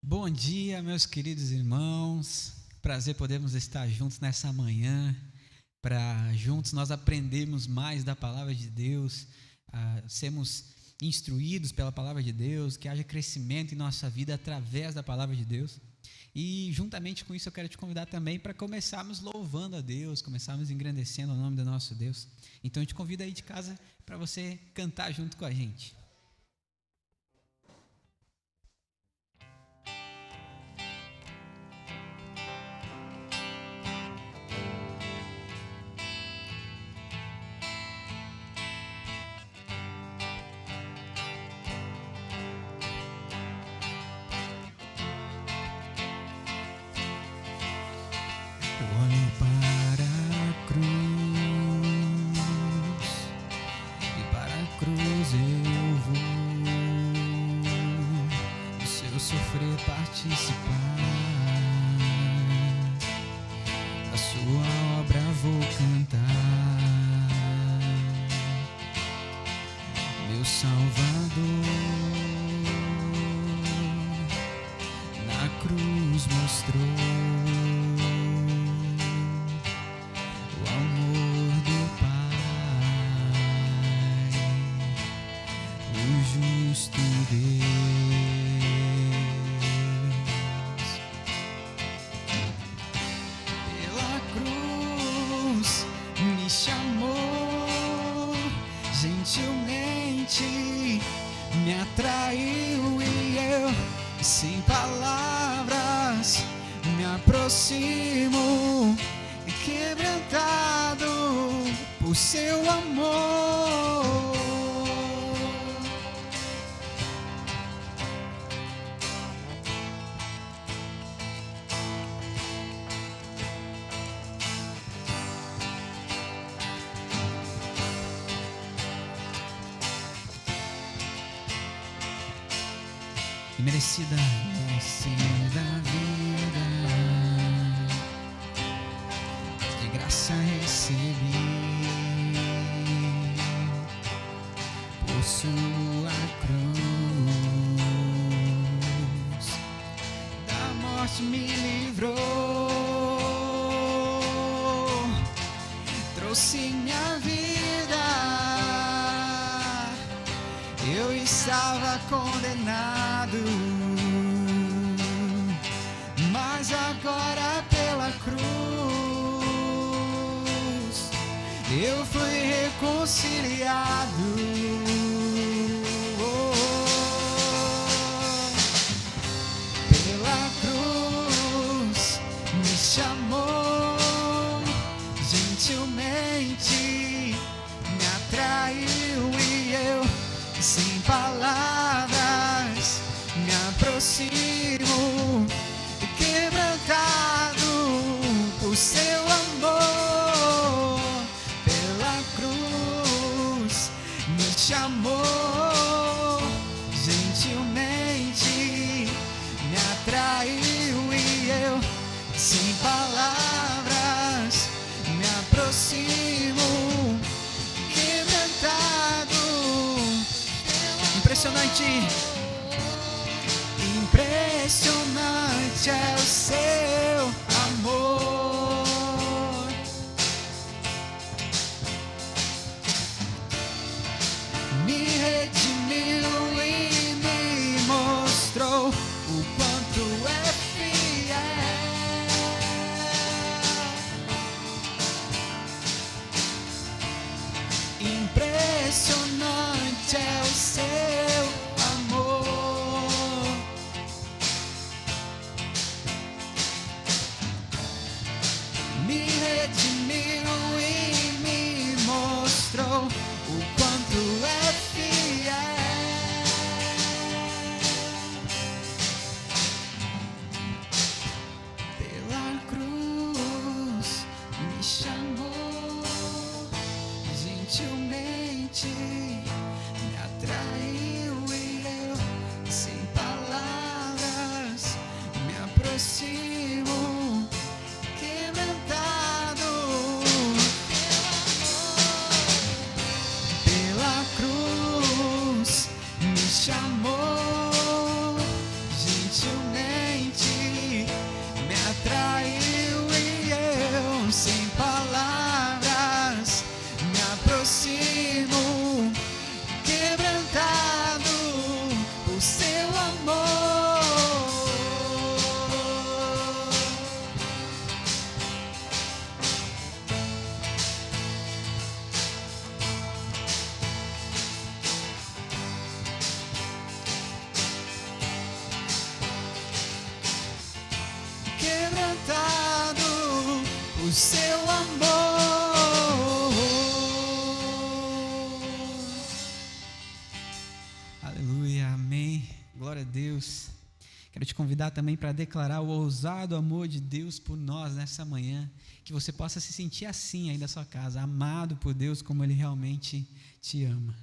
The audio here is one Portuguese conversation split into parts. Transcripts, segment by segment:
Bom dia, meus queridos irmãos. Prazer podermos estar juntos nessa manhã, para juntos nós aprendermos mais da palavra de Deus, sermos instruídos pela palavra de Deus, que haja crescimento em nossa vida através da palavra de Deus. E juntamente com isso eu quero te convidar também para começarmos louvando a Deus, começarmos engrandecendo o nome do nosso Deus. Então eu te convido aí de casa para você cantar junto com a gente. Olho para a cruz, e para a cruz eu vou, do seu sofrer participar, da sua obra vou cantar, meu Salvador, na cruz mostrou justo Deus. Pela cruz me chamou, gentilmente me atraiu e eu, sem palavras, me aproximo, quebrantado por seu amor. E merecida vida, de graça recebi, por sua cruz, da morte me livrou, trouxe minha vida, eu estava condenado, mas agora pela cruz eu fui reconciliado. Pela cruz me chamou, gentilmente me atraiu e eu, sem palavras, me aproximo, quebrantado por seu amor. Pela cruz me chamou, gentilmente me atraiu e eu, sem palavras, me aproximo, quebrantado. Impressionante, impressionante é o seu amor. Me redimiu e me mostrou o quanto é fiel. Impressionante é o seu amor. o seu amor. Aleluia, amém. Glória a Deus. Quero te convidar também para declarar o ousado amor de Deus por nós nessa manhã, que você possa se sentir assim aí na sua casa, amado por Deus como Ele realmente te ama.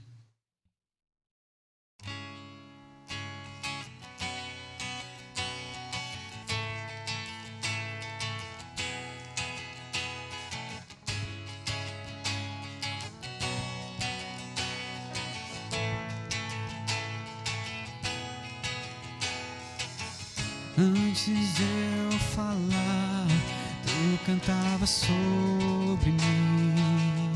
Antes de eu falar, tu cantava sobre mim.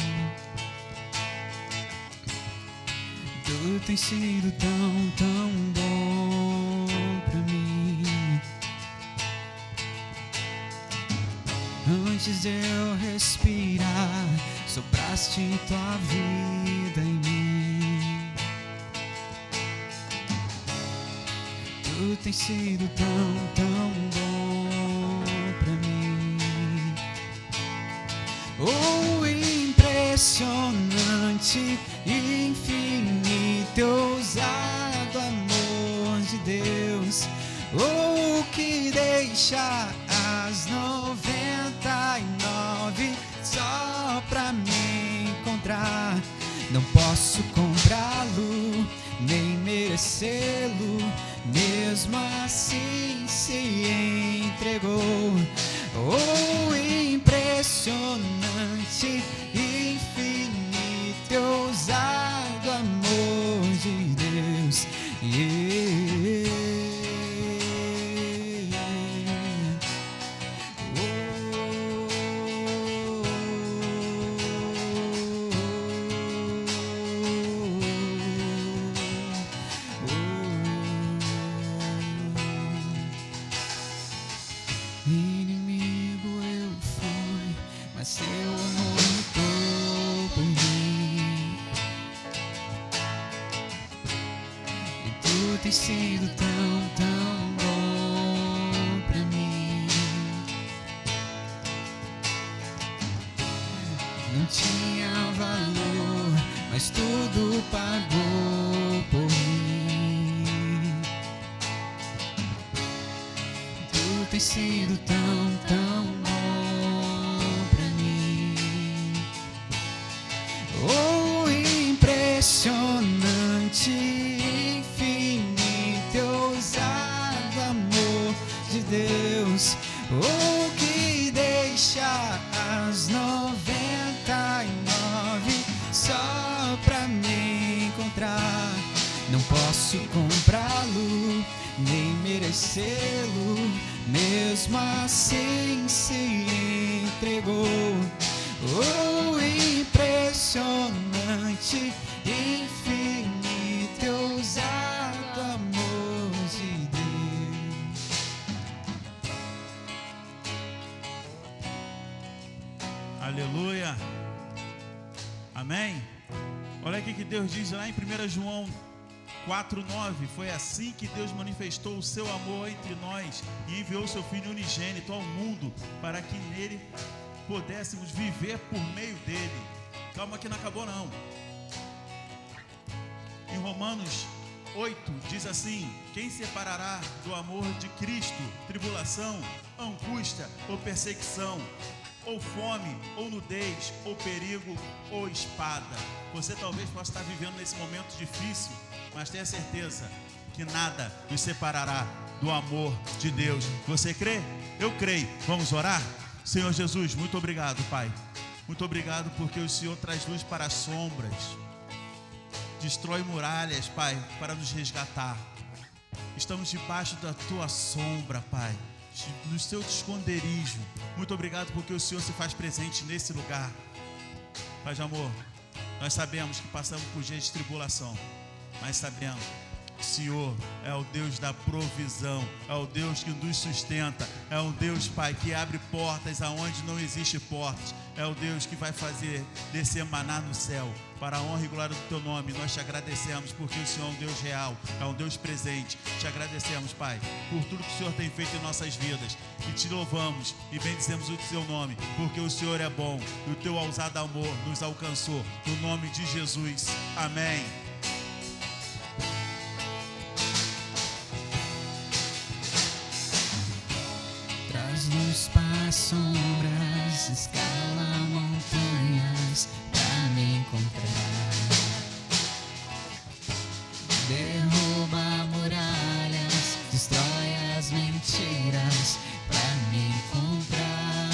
Tu tens sido tão, tão bom pra mim. Antes de eu respirar, sopraste tua vida em mim. Tu tens sido tão, tão bom pra mim. Oh, impressionante, infinito, ousado amor de Deus. Oh, que deixa as 99 só pra me encontrar. Não posso comprá-lo, nem merecê-lo, mesmo assim se entregou. Oh, impressionante, infinito, ousado amor de Deus. Inimigo eu fui, mas seu amor lutou por mim. E tu tens sido tão, tão bom pra mim. Não tinha valor, mas tudo pagou por mim. Tu tens sido tão, tão bom pra mim. Oh, impressionante, infinito, ousado amor de Deus. Oh, que deixa as 99 só pra me encontrar. Não posso comprá-lo, nem merecê-lo, mesmo assim se entregou. Oh, impressionante, infinito, ousado amor de Deus. Aleluia. Amém. Olha aqui que Deus diz lá em 1 João 4:9, foi assim que Deus manifestou o seu amor entre nós e enviou o seu Filho unigênito ao mundo para que nele pudéssemos viver por meio dele. Calma que não acabou não. Em Romanos 8 diz assim: quem separará do amor de Cristo? Tribulação, angústia ou perseguição, ou fome, ou nudez, ou perigo, ou espada. Você talvez possa estar vivendo nesse momento difícil, mas tenha certeza que nada nos separará do amor de Deus. Você crê? Eu creio. Vamos orar? Senhor Jesus, muito obrigado, Pai. Muito obrigado porque o Senhor traz luz para as sombras, destrói muralhas, Pai, para nos resgatar. Estamos debaixo da Tua sombra, Pai, no Seu esconderijo. Muito obrigado porque o Senhor se faz presente nesse lugar. Pai de amor, nós sabemos que passamos por dias de tribulação, mas sabemos O Senhor é o Deus da provisão, é o Deus que nos sustenta, é um Deus, Pai, que abre portas aonde não existe portas, é o Deus que vai fazer descer maná no céu, para a honra e glória do Teu nome. Nós te agradecemos porque o Senhor é um Deus real, é um Deus presente. Te agradecemos, Pai, por tudo que o Senhor tem feito em nossas vidas, e te louvamos e bendizemos o Teu nome, porque o Senhor é bom e o Teu ousado amor nos alcançou, no nome de Jesus, amém. Luz para sombras, escala montanhas pra me encontrar. Derruba muralhas, destrói as mentiras pra me encontrar.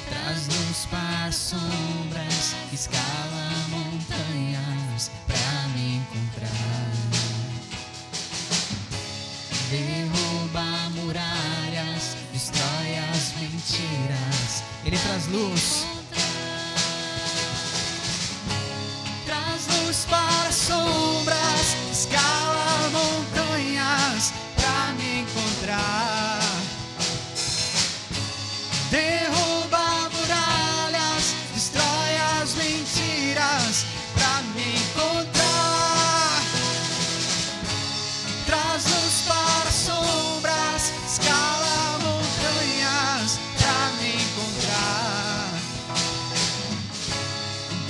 Traz luz para sombras, escala montanhas pra me encontrar. Derruba muralhas, destrói as mentiras. Ele traz luz. Traz luz para sombras, escala montanhas pra me encontrar. Derruba muralhas, destrói as mentiras pra me encontrar. Traz luz para sombras, escala montanhas pra me encontrar.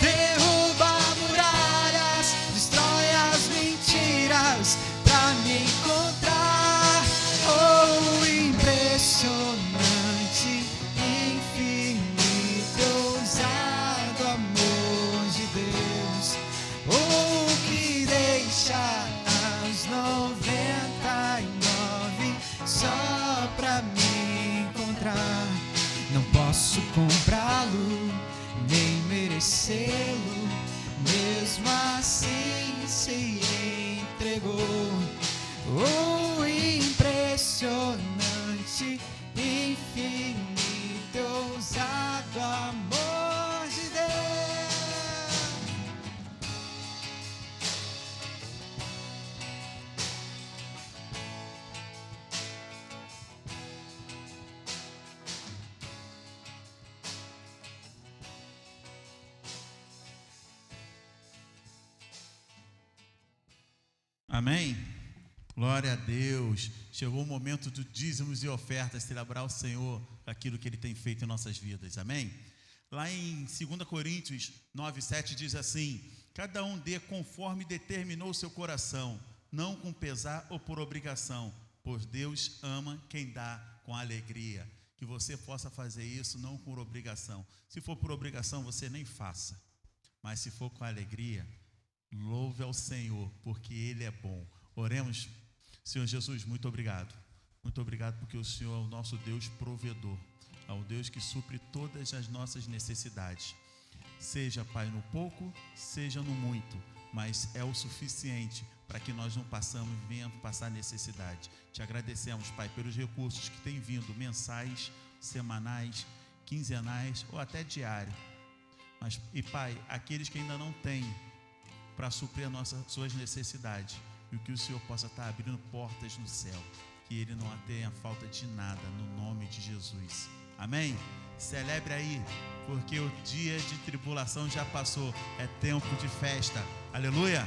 Derruba muralhas, destrói as mentiras pra me encontrar. Oh, impressionante, infinito, ousado amor de Deus. Oh, que deixa as 99 só pra me encontrar. Não posso comprá-lo, nem merecê-lo, mesmo assim se entregou. Oh, impressionante, infinito, ousado amor de Deus. Amém? Glória a Deus. Chegou o momento do dízimos e ofertas, celebrar o Senhor aquilo que Ele tem feito em nossas vidas. Amém? Lá em 2 Coríntios 9:7 diz assim: cada um dê conforme determinou o seu coração, não com pesar ou por obrigação, pois Deus ama quem dá com alegria. Que você possa fazer isso não por obrigação. Se for por obrigação, você nem faça. Mas se for com alegria, louve ao Senhor, porque Ele é bom. Oremos. Senhor Jesus, muito obrigado. Muito obrigado porque o Senhor é o nosso Deus provedor, é o Deus que supre todas as nossas necessidades. Seja, Pai, no pouco, seja no muito, mas é o suficiente para que nós não venhamos passar necessidade. Te agradecemos, Pai, pelos recursos que têm vindo, mensais, semanais, quinzenais ou até diário. E, Pai, aqueles que ainda não têm para suprir suas necessidades, e que o Senhor possa estar abrindo portas no céu, que Ele não tenha falta de nada, no nome de Jesus. Amém? Celebre aí, porque o dia de tribulação já passou, é tempo de festa. Aleluia!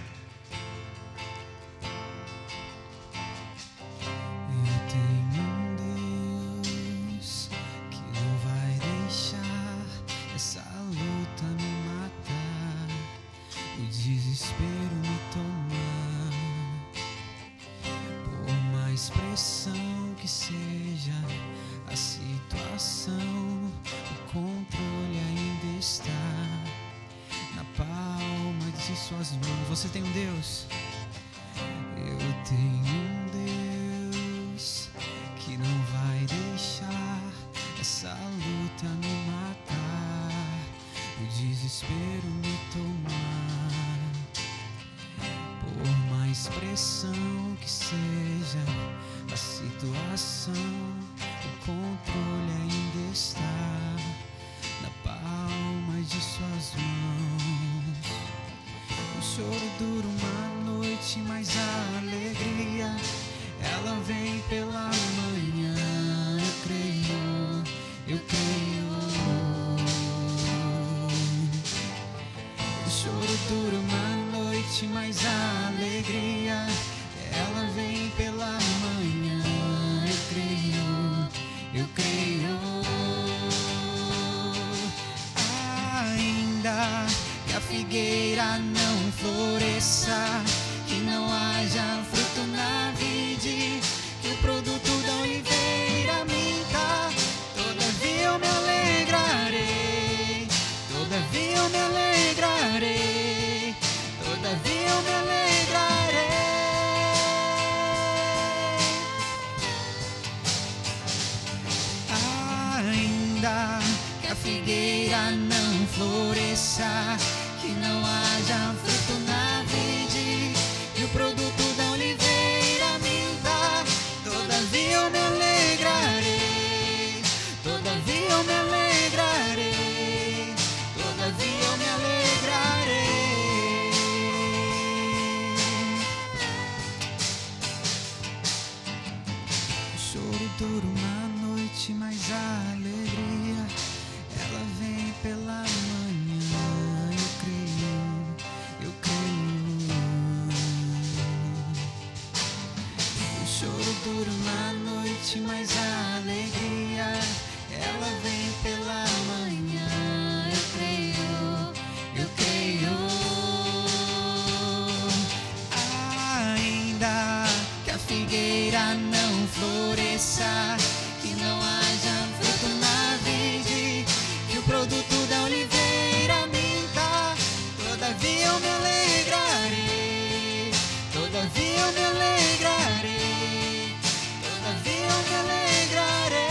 Eu tenho um Deus que não vai deixar essa luta me matar, o desespero me tomar. Por mais pressão que seja a situação, o controle ainda está na palma de suas mãos. Você tem um Deus? Eu tenho um Deus que não vai deixar essa luta me matar, o desespero me tomar. Por mais pressão que seja a situação, o controle ainda está na palma de suas mãos. O choro dura uma noite, vem pela manhã, eu creio. O choro dura uma noite, mas a alegria, ela vem pela manhã, eu creio. Ainda que a figueira não floresça, que não haja fruto na vide, que o produto da oliveira minta, todavia eu me alegrarei, todavia eu me alegrarei, todavia eu me alegrarei. Ainda que a figueira não floresça, que não haja fruto na vide, e o produto da oliveira minta, todavia eu me alegrarei, todavia eu me alegrarei, todavia eu me alegrarei. O choro dura uma noite, mas a alegria, ela vem pela manhã, eu creio. O choro dura uma noite, mas a alegria, ela vem pela manhã, eu creio. Ainda que a figueira não floresça, que não haja fruto na vide, que o produto da oliveira minta, todavia eu me alegrarei, todavia eu me alegrarei, todavia eu me alegrarei.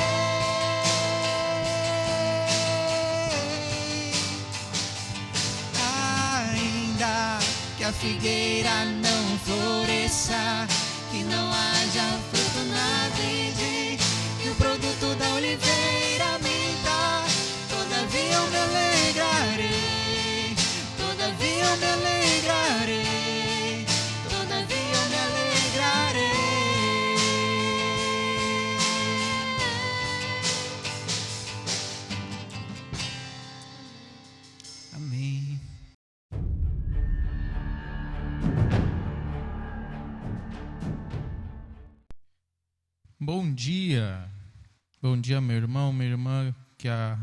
Ainda que a figueira não floresça, que não haja fruto na vide, que o produto da oliveira minta, todavia eu me alegrarei, todavia eu me alegrarei, todavia eu me alegrarei. Amém. Bom dia, meu irmão, minha irmã, que a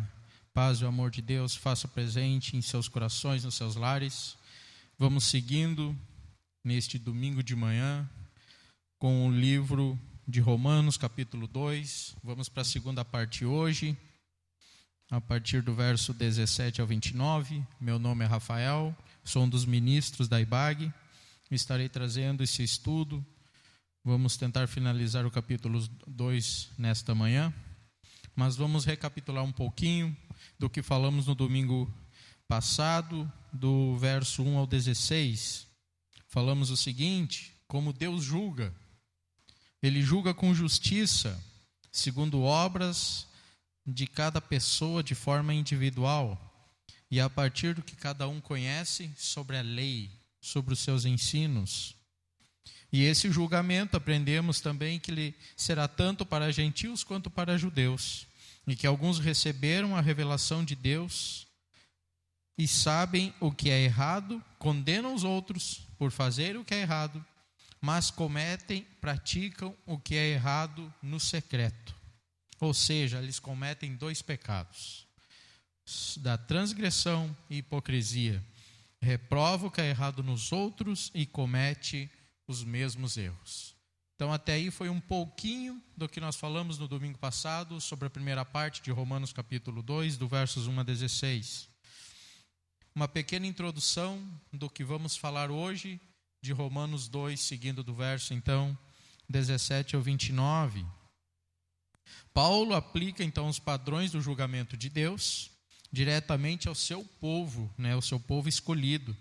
paz e o amor de Deus faça presente em seus corações, nos seus lares. Vamos seguindo neste domingo de manhã com o livro de Romanos, capítulo 2. Vamos para a segunda parte hoje, a partir do verso 17 ao 29. Meu nome é Rafael, sou um dos ministros da IBAG, estarei trazendo esse estudo. Vamos tentar finalizar o capítulo 2 nesta manhã, mas vamos recapitular um pouquinho do que falamos no domingo passado, do verso 1 ao 16. Falamos o seguinte: como Deus julga, Ele julga com justiça, segundo obras de cada pessoa de forma individual, e a partir do que cada um conhece sobre a lei, sobre os seus ensinos. E esse julgamento aprendemos também que ele será tanto para gentios quanto para judeus, e que alguns receberam a revelação de Deus e sabem o que é errado, condenam os outros por fazer o que é errado, mas praticam o que é errado no secreto. Ou seja, eles cometem dois pecados, da transgressão e hipocrisia. Reprova o que é errado nos outros e comete os mesmos erros. Então até aí foi um pouquinho do que nós falamos no domingo passado sobre a primeira parte de Romanos capítulo 2, do versos 1 a 16. Uma pequena introdução do que vamos falar hoje de Romanos 2, seguindo do verso então 17 ao 29. Paulo aplica então os padrões do julgamento de Deus diretamente ao seu povo, o seu povo escolhido.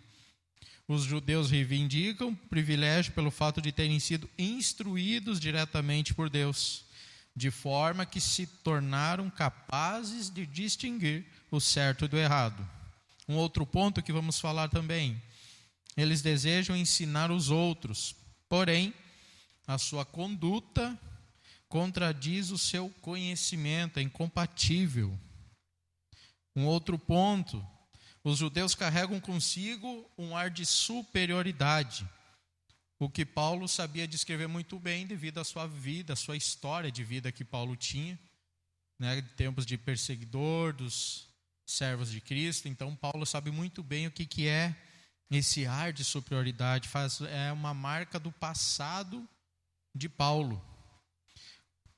Os judeus reivindicam privilégio pelo fato de terem sido instruídos diretamente por Deus, de forma que se tornaram capazes de distinguir o certo do errado. Um outro ponto que vamos falar também: eles desejam ensinar os outros, porém, a sua conduta contradiz o seu conhecimento, é incompatível. Um outro ponto, os judeus carregam consigo um ar de superioridade, o que Paulo sabia descrever muito bem devido à sua vida, à sua história de vida que Paulo tinha, né, tempos de perseguidor dos servos de Cristo. Então Paulo sabe muito bem o que é esse ar de superioridade, é uma marca do passado de Paulo.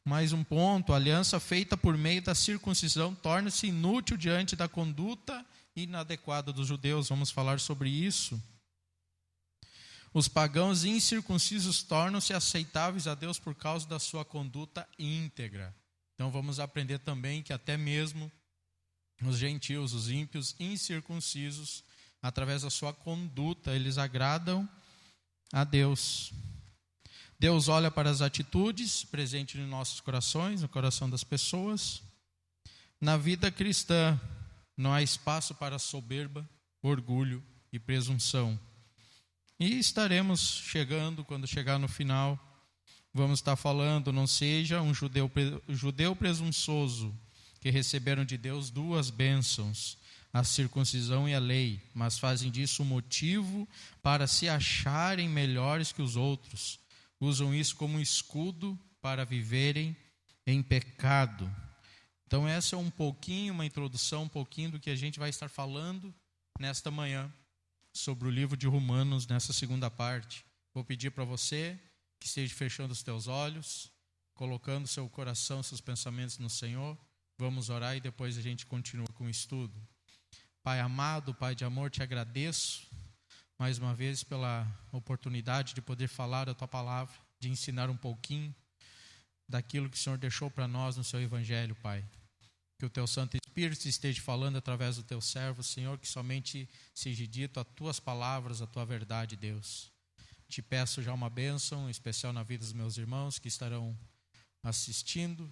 Mais um ponto, a aliança feita por meio da circuncisão torna-se inútil diante da conduta inadequada dos judeus. Vamos falar sobre isso. Os pagãos incircuncisos tornam-se aceitáveis a Deus por causa da sua conduta íntegra. Então vamos aprender também que até mesmo os gentios, os ímpios incircuncisos, através da sua conduta, eles agradam a Deus. Deus olha para as atitudes presentes em nossos corações, no coração das pessoas. Na vida cristã, não há espaço para soberba, orgulho e presunção. E estaremos chegando, quando chegar no final, vamos estar falando, não seja um judeu presunçoso, que receberam de Deus duas bênçãos, a circuncisão e a lei, mas fazem disso um motivo para se acharem melhores que os outros. Usam isso como escudo para viverem em pecado. Então essa é uma introdução, um pouquinho do que a gente vai estar falando nesta manhã, sobre o livro de Romanos, nessa segunda parte. Vou pedir para você que esteja fechando os teus olhos, colocando seu coração, seus pensamentos no Senhor. Vamos orar e depois a gente continua com o estudo. Pai amado, Pai de amor, te agradeço mais uma vez pela oportunidade de poder falar a Tua palavra, de ensinar um pouquinho daquilo que o Senhor deixou para nós no Seu Evangelho, Pai. Que o Teu Santo Espírito esteja falando através do Teu servo, Senhor, que somente seja dito as Tuas palavras, a Tua verdade, Deus. Te peço já uma bênção especial na vida dos meus irmãos que estarão assistindo,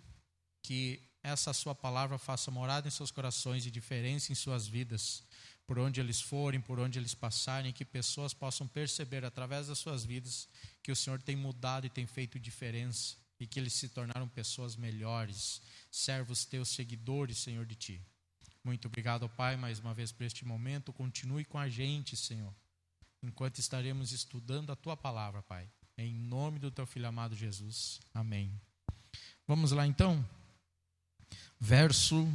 que essa Sua palavra faça morada em seus corações e diferença em suas vidas, por onde eles forem, por onde eles passarem, que pessoas possam perceber através das suas vidas que o Senhor tem mudado e tem feito diferença e que eles se tornaram pessoas melhores, servos teus, seguidores, Senhor, de Ti. Muito obrigado, Pai, mais uma vez por este momento. Continue com a gente, Senhor, enquanto estaremos estudando a Tua palavra, Pai. Em nome do Teu Filho amado Jesus. Amém. Vamos lá então. Verso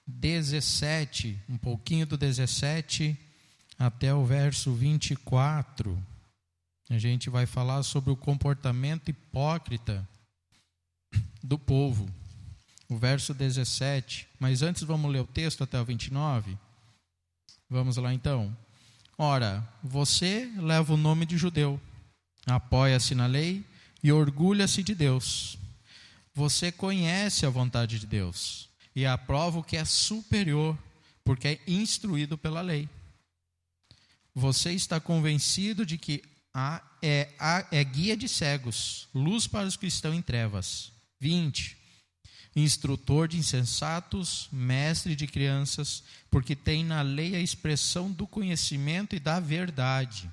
17, um pouquinho do 17 até o verso 24. A gente vai falar sobre o comportamento hipócrita do povo. O verso 17. Mas antes vamos ler o texto até o 29. Vamos lá então. Ora, você leva o nome de judeu, apoia-se na lei e orgulha-se de Deus. Você conhece a vontade de Deus e aprova o que é superior, porque é instruído pela lei. Você está convencido de que é guia de cegos, luz para os que estão em trevas. 20. Instrutor de insensatos, mestre de crianças, porque tem na lei a expressão do conhecimento e da verdade.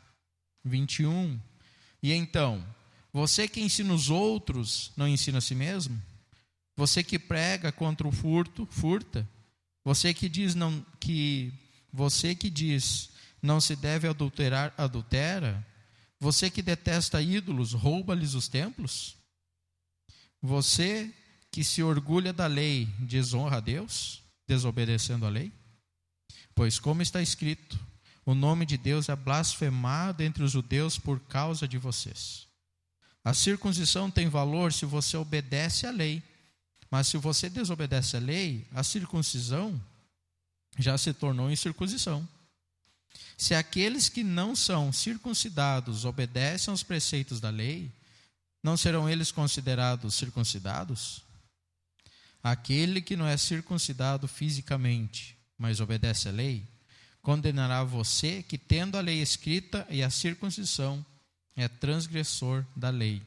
21. E então, você que ensina os outros, não ensina a si mesmo? Você que prega contra o furto, furta. Você que diz não se deve adulterar, adultera. Você que detesta ídolos, rouba-lhes os templos. Você que se orgulha da lei, desonra a Deus, desobedecendo a lei. Pois como está escrito, o nome de Deus é blasfemado entre os judeus por causa de vocês. A circuncisão tem valor se você obedece à lei. Mas se você desobedece à lei, a circuncisão já se tornou incircuncisão. Se aqueles que não são circuncidados obedecem aos preceitos da lei, não serão eles considerados circuncidados? Aquele que não é circuncidado fisicamente, mas obedece à lei, condenará você que, tendo a lei escrita e a circuncisão, é transgressor da lei.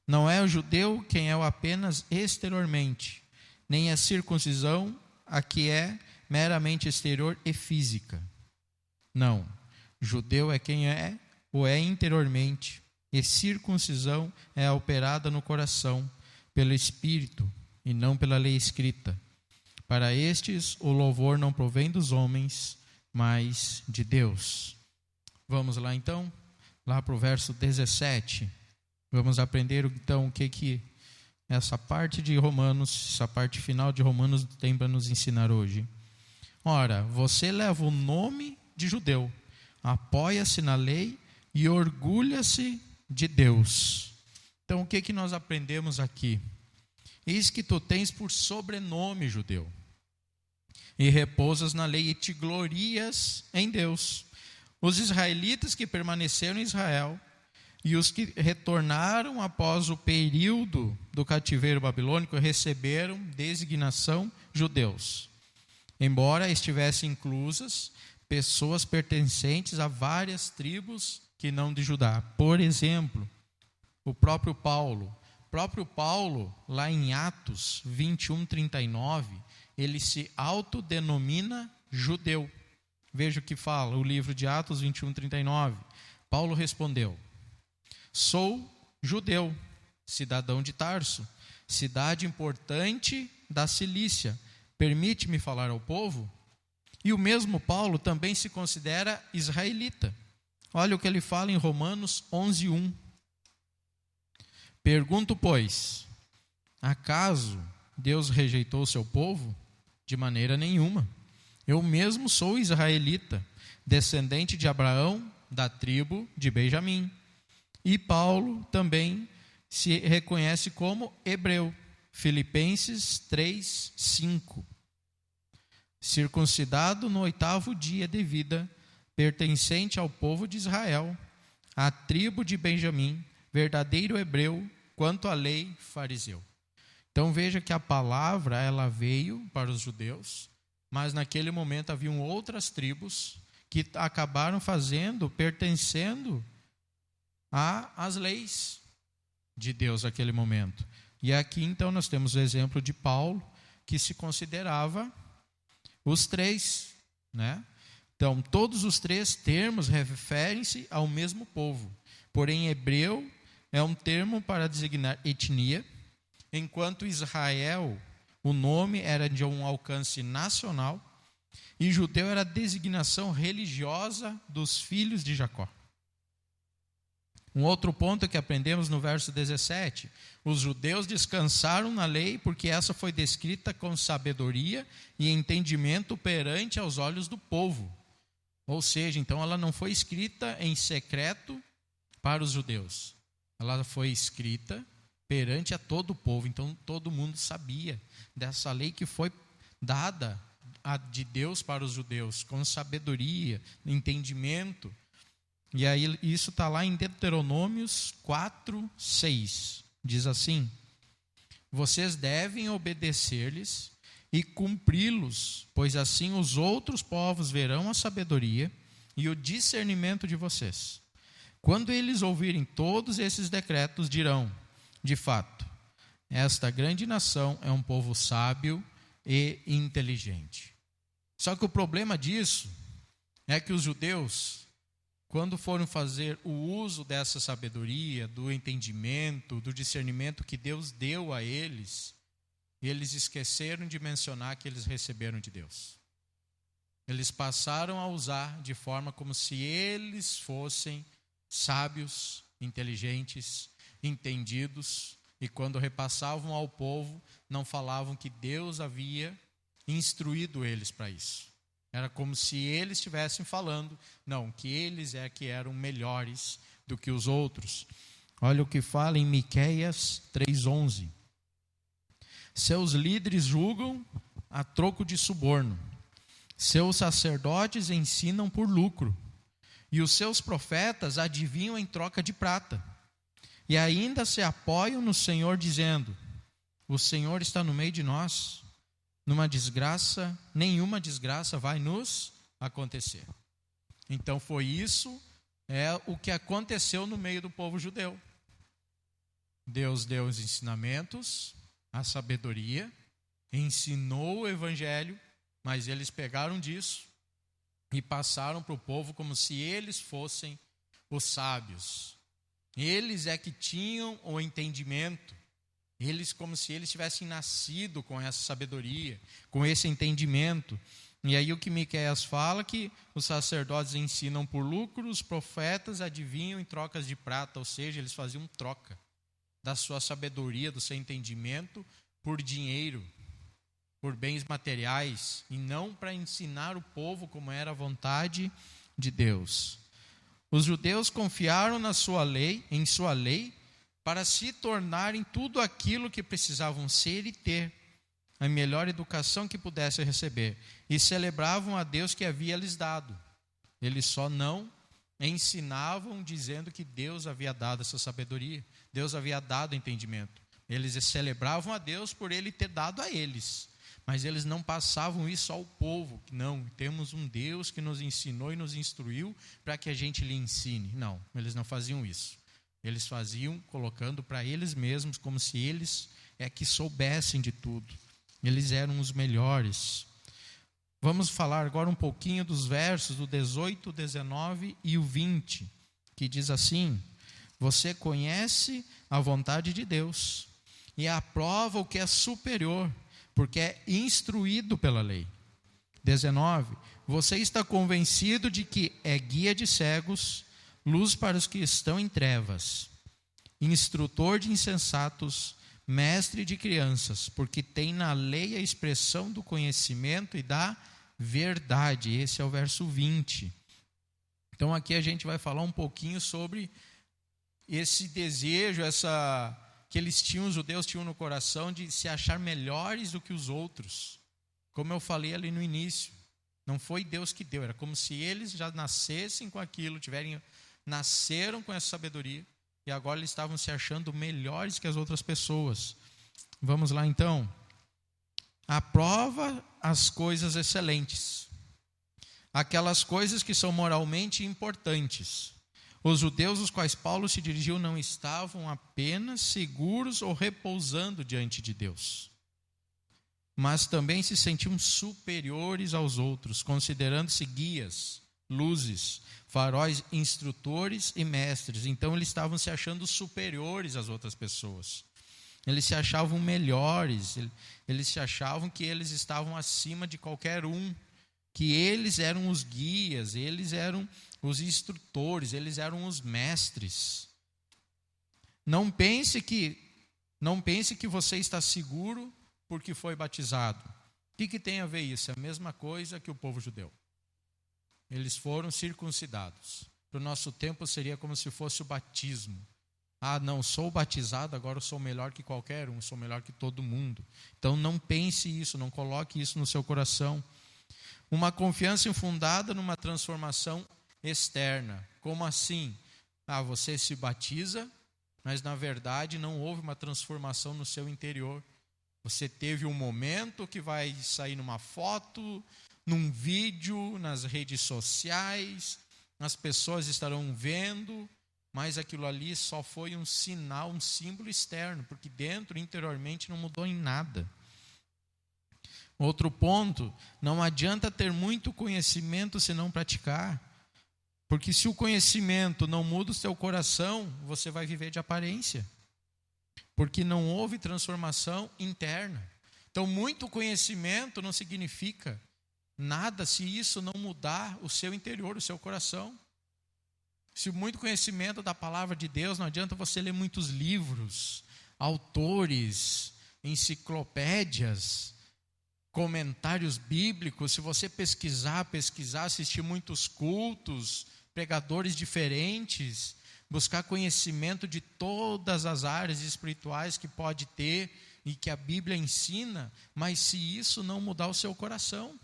Não é o judeu quem é o apenas exteriormente, nem a circuncisão a que é meramente exterior e física. Não, judeu é quem o é interiormente, e circuncisão é operada no coração, pelo Espírito e não pela lei escrita. Para estes, o louvor não provém dos homens, mas de Deus. Vamos lá então, lá para o verso 17. Vamos aprender então o que essa parte de Romanos, essa parte final de Romanos tem para nos ensinar hoje. Ora, você leva o nome de judeu, apoia-se na lei e orgulha-se de Deus. Então o que nós aprendemos aqui? Eis que tu tens por sobrenome judeu, e repousas na lei e te glorias em Deus. Os israelitas que permaneceram em Israel e os que retornaram após o período do cativeiro babilônico receberam designação judeus, embora estivessem inclusas pessoas pertencentes a várias tribos que não de Judá. Por exemplo, o próprio Paulo, lá em Atos 21:39, ele se autodenomina judeu. Veja o que fala o livro de Atos 21:39. Paulo respondeu: sou judeu, cidadão de Tarso, cidade importante da Cilícia. Permite-me falar ao povo? E o mesmo Paulo também se considera israelita. Olha o que ele fala em Romanos 11:1. Pergunto, pois, acaso Deus rejeitou o seu povo? De maneira nenhuma. Eu mesmo sou israelita, descendente de Abraão, da tribo de Benjamim. E Paulo também se reconhece como hebreu. Filipenses 3:5. Circuncidado no 8º dia de vida, pertencente ao povo de Israel, à tribo de Benjamim, verdadeiro hebreu, quanto à lei, fariseu. Então veja que a palavra ela veio para os judeus, mas naquele momento haviam outras tribos que acabaram pertencendo às leis de Deus naquele momento. E aqui então nós temos o exemplo de Paulo, que se considerava os três, né? Então todos os três termos referem-se ao mesmo povo, porém hebreu é um termo para designar etnia, enquanto Israel, o nome era de um alcance nacional, e judeu era a designação religiosa dos filhos de Jacó. Um outro ponto que aprendemos no verso 17: os judeus descansaram na lei porque essa foi descrita com sabedoria e entendimento perante aos olhos do povo. Ou seja, então ela não foi escrita em secreto para os judeus. Ela foi escrita perante a todo o povo. Então todo mundo sabia dessa lei que foi dada de Deus para os judeus, com sabedoria, entendimento. E aí isso está lá em Deuteronômios 4:6. Diz assim: vocês devem obedecer-lhes e cumpri-los, pois assim os outros povos verão a sabedoria e o discernimento de vocês. Quando eles ouvirem todos esses decretos, dirão: de fato, esta grande nação é um povo sábio e inteligente. Só que o problema disso é que os judeus, quando foram fazer o uso dessa sabedoria, do entendimento, do discernimento que Deus deu a eles, eles esqueceram de mencionar que eles receberam de Deus. Eles passaram a usar de forma como se eles fossem sábios, inteligentes, entendidos, e quando repassavam ao povo, não falavam que Deus havia instruído eles para isso. Era como se eles estivessem falando, não, que eles que eram melhores do que os outros. Olha o que fala em Miqueias 3:11. Seus líderes julgam a troco de suborno, seus sacerdotes ensinam por lucro, e os seus profetas adivinham em troca de prata. E ainda se apoiam no Senhor, dizendo: o Senhor está no meio de nós, nenhuma desgraça vai nos acontecer. Então foi isso, o que aconteceu no meio do povo judeu. Deus deu os ensinamentos, a sabedoria, ensinou o evangelho, mas eles pegaram disso e passaram para o povo como se eles fossem os sábios. Eles que tinham o entendimento. Eles, como se eles tivessem nascido com essa sabedoria, com esse entendimento. E aí o que Miqueias fala, que os sacerdotes ensinam por lucro, os profetas adivinham em trocas de prata, ou seja, eles faziam troca da sua sabedoria, do seu entendimento, por dinheiro, por bens materiais, e não para ensinar o povo como era a vontade de Deus. Os judeus confiaram em sua lei, para se tornarem tudo aquilo que precisavam ser e ter, a melhor educação que pudessem receber, e celebravam a Deus que havia lhes dado. Eles só não ensinavam dizendo que Deus havia dado essa sabedoria, Deus havia dado entendimento. Eles celebravam a Deus por Ele ter dado a eles, mas eles não passavam isso ao povo. Não, temos um Deus que nos ensinou e nos instruiu para que a gente lhe ensine. Não, eles não faziam isso. Eles faziam colocando para eles mesmos como se eles que soubessem de tudo. Eles eram os melhores. Vamos falar agora um pouquinho dos versos do 18, 19 e o 20, que diz assim: você conhece a vontade de Deus e aprova o que é superior, porque é instruído pela lei. 19, você está convencido de que é guia de cegos, luz para os que estão em trevas, instrutor de insensatos, mestre de crianças, porque tem na lei a expressão do conhecimento e da verdade. Esse é o verso 20. Então aqui a gente vai falar um pouquinho sobre esse desejo, que eles tinham, os judeus tinham no coração de se achar melhores do que os outros. Como eu falei ali no início, não foi Deus que deu, era como se eles já nascessem com aquilo, nasceram com essa sabedoria, e agora eles estavam se achando melhores que as outras pessoas. Vamos lá então. Aprova as coisas excelentes, aquelas coisas que são moralmente importantes. Os judeus aos quais Paulo se dirigiu não estavam apenas seguros ou repousando diante de Deus, mas também se sentiam superiores aos outros, considerando-se guias, luzes, faróis, instrutores e mestres. Então eles estavam se achando superiores às outras pessoas. Eles se achavam melhores, eles se achavam que eles estavam acima de qualquer um, que eles eram os guias, eles eram os instrutores, eles eram os mestres. Não pense que você está seguro porque foi batizado. O que tem a ver isso? É a mesma coisa que o povo judeu. Eles foram circuncidados. Para o nosso tempo seria como se fosse o batismo. Ah, não, sou batizado, agora eu sou melhor que qualquer um, sou melhor que todo mundo. Então não pense isso, não coloque isso no seu coração. Uma confiança infundada numa transformação externa. Como assim? Ah, você se batiza, mas na verdade não houve uma transformação no seu interior. Você teve um momento que vai sair numa foto, num vídeo, nas redes sociais, as pessoas estarão vendo, mas aquilo ali só foi um sinal, um símbolo externo, porque dentro, interiormente, não mudou em nada. Outro ponto, não adianta ter muito conhecimento se não praticar, porque se o conhecimento não muda o seu coração, você vai viver de aparência, porque não houve transformação interna. Então, muito conhecimento não significa nada se isso não mudar o seu interior, o seu coração. Se muito conhecimento da palavra de Deus, não adianta você ler muitos livros, autores, enciclopédias, comentários bíblicos. Se você pesquisar, assistir muitos cultos, pregadores diferentes, buscar conhecimento de todas as áreas espirituais que pode ter e que a Bíblia ensina, mas se isso não mudar o seu coração,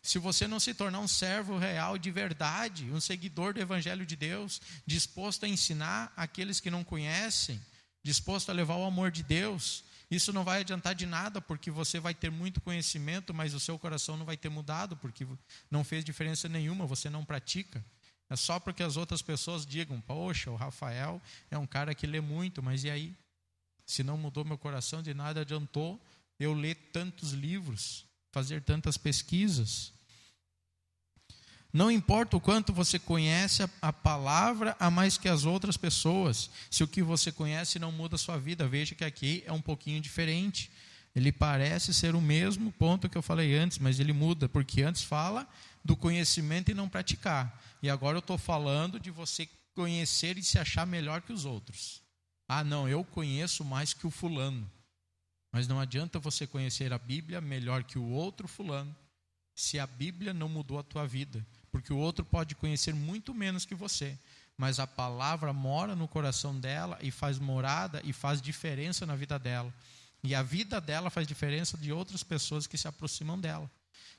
se você não se tornar um servo real de verdade, um seguidor do Evangelho de Deus, disposto a ensinar aqueles que não conhecem, disposto a levar o amor de Deus, isso não vai adiantar de nada, porque você vai ter muito conhecimento, mas o seu coração não vai ter mudado, porque não fez diferença nenhuma, você não pratica. É só porque as outras pessoas digam, poxa, o Rafael é um cara que lê muito, mas e aí? Se não mudou meu coração, de nada adiantou eu ler tantos livros, fazer tantas pesquisas. Não importa o quanto você conhece a palavra a mais que as outras pessoas, se o que você conhece não muda a sua vida, veja que aqui é um pouquinho diferente. Ele parece ser o mesmo ponto que eu falei antes, mas ele muda, porque antes fala do conhecimento e não praticar. E agora eu estou falando de você conhecer e se achar melhor que os outros. Ah, não, eu conheço mais que o fulano. Mas não adianta você conhecer a Bíblia melhor que o outro fulano, se a Bíblia não mudou a tua vida. Porque o outro pode conhecer muito menos que você, mas a palavra mora no coração dela e faz morada e faz diferença na vida dela. E a vida dela faz diferença de outras pessoas que se aproximam dela.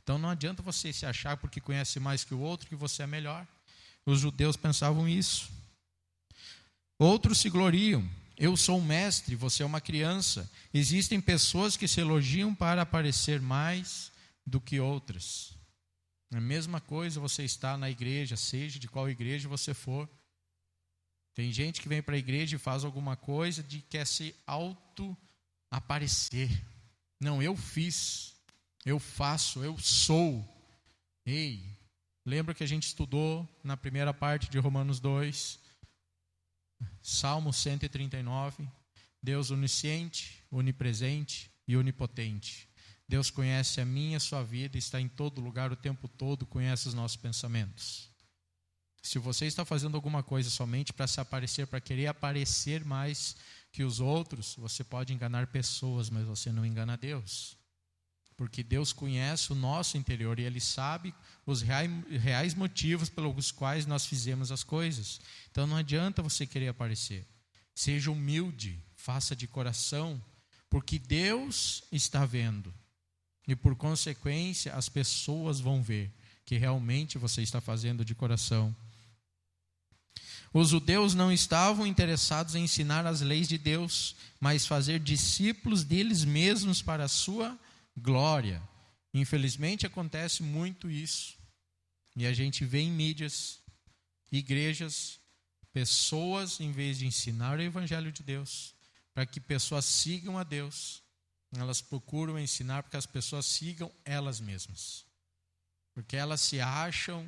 Então não adianta você se achar porque conhece mais que o outro, que você é melhor. Os judeus pensavam isso. Outros se gloriam. Eu sou um mestre, você é uma criança. Existem pessoas que se elogiam para aparecer mais do que outras. A mesma coisa você está na igreja, seja de qual igreja você for. Tem gente que vem para a igreja e faz alguma coisa de quer se auto-aparecer. Não, eu fiz, eu faço, eu sou. Ei, lembra que a gente estudou na primeira parte de Romanos 2, Salmo 139, Deus onisciente, onipresente e onipotente. Deus conhece a minha e a sua vida, está em todo lugar o tempo todo, conhece os nossos pensamentos. Se você está fazendo alguma coisa somente para se aparecer, para querer aparecer mais que os outros, você pode enganar pessoas, mas você não engana Deus. Porque Deus conhece o nosso interior e Ele sabe os reais motivos pelos quais nós fizemos as coisas. Então não adianta você querer aparecer. Seja humilde, faça de coração, porque Deus está vendo. E por consequência, as pessoas vão ver que realmente você está fazendo de coração. Os judeus não estavam interessados em ensinar as leis de Deus, mas fazer discípulos deles mesmos para a sua glória. Infelizmente acontece muito isso. E a gente vê em mídias, igrejas, pessoas, em vez de ensinar o evangelho de Deus, para que pessoas sigam a Deus, elas procuram ensinar para que as pessoas sigam elas mesmas. Porque elas se acham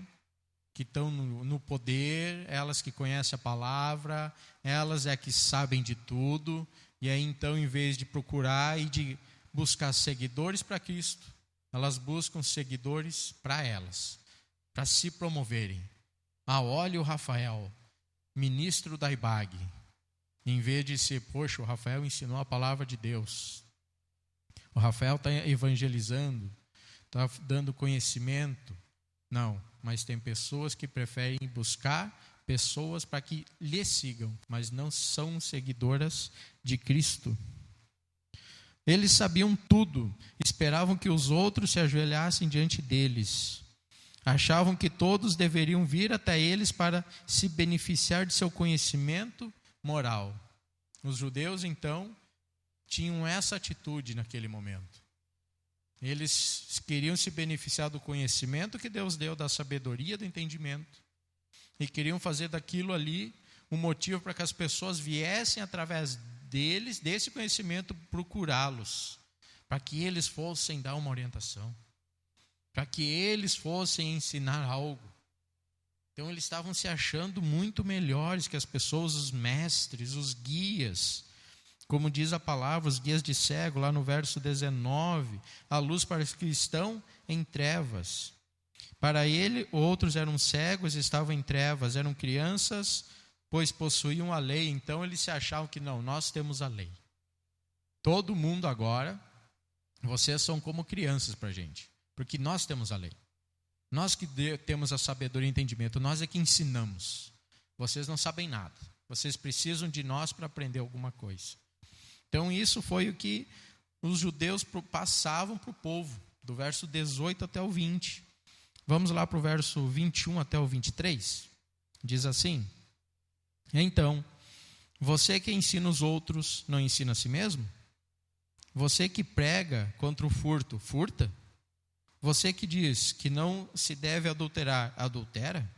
que estão no poder, elas que conhecem a palavra, elas é que sabem de tudo. E aí então, em vez de procurar e de buscar seguidores para Cristo, elas buscam seguidores para elas, para se promoverem. Ah, olha o Rafael, ministro da IBAG. Em vez de ser, poxa, o Rafael ensinou a palavra de Deus. O Rafael está evangelizando, está dando conhecimento. Não, mas tem pessoas que preferem buscar pessoas para que lhe sigam, mas não são seguidoras de Cristo. Eles sabiam tudo, esperavam que os outros se ajoelhassem diante deles. Achavam que todos deveriam vir até eles para se beneficiar de seu conhecimento moral. Os judeus, então, tinham essa atitude naquele momento. Eles queriam se beneficiar do conhecimento que Deus deu, da sabedoria, do entendimento. E queriam fazer daquilo ali um motivo para que as pessoas viessem através deles, desse conhecimento, procurá-los. Para que eles fossem dar uma orientação. Para que eles fossem ensinar algo. Então eles estavam se achando muito melhores que as pessoas, os mestres, os guias. Como diz a palavra, os guias de cego, lá no verso 19, a luz para os que estão em trevas. Para ele, outros eram cegos, estavam em trevas, eram crianças, pois possuíam a lei. Então eles se achavam que não, nós temos a lei. Todo mundo agora, vocês são como crianças para a gente, porque nós temos a lei. Nós que temos a sabedoria e entendimento, nós é que ensinamos. Vocês não sabem nada. Vocês precisam de nós para aprender alguma coisa. Então isso foi o que os judeus passavam para o povo, do verso 18 até o 20. Vamos lá para o verso 21 até o 23. Diz assim: então, você que ensina os outros, não ensina a si mesmo? Você que prega contra o furto, furta? Você que diz que não se deve adulterar, adultera?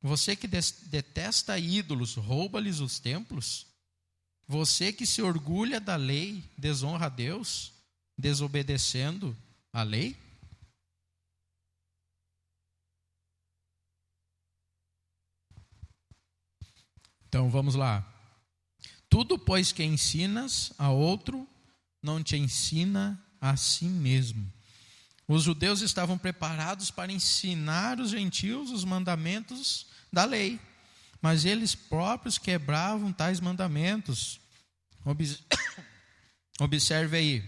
Você que detesta ídolos, rouba-lhes os templos? Você que se orgulha da lei, desonra a Deus, desobedecendo a lei? Então vamos lá. Tudo, pois, que ensinas a outro, não te ensina a si mesmo. Os judeus estavam preparados para ensinar os gentios os mandamentos da lei, mas eles próprios quebravam tais mandamentos. Observe aí,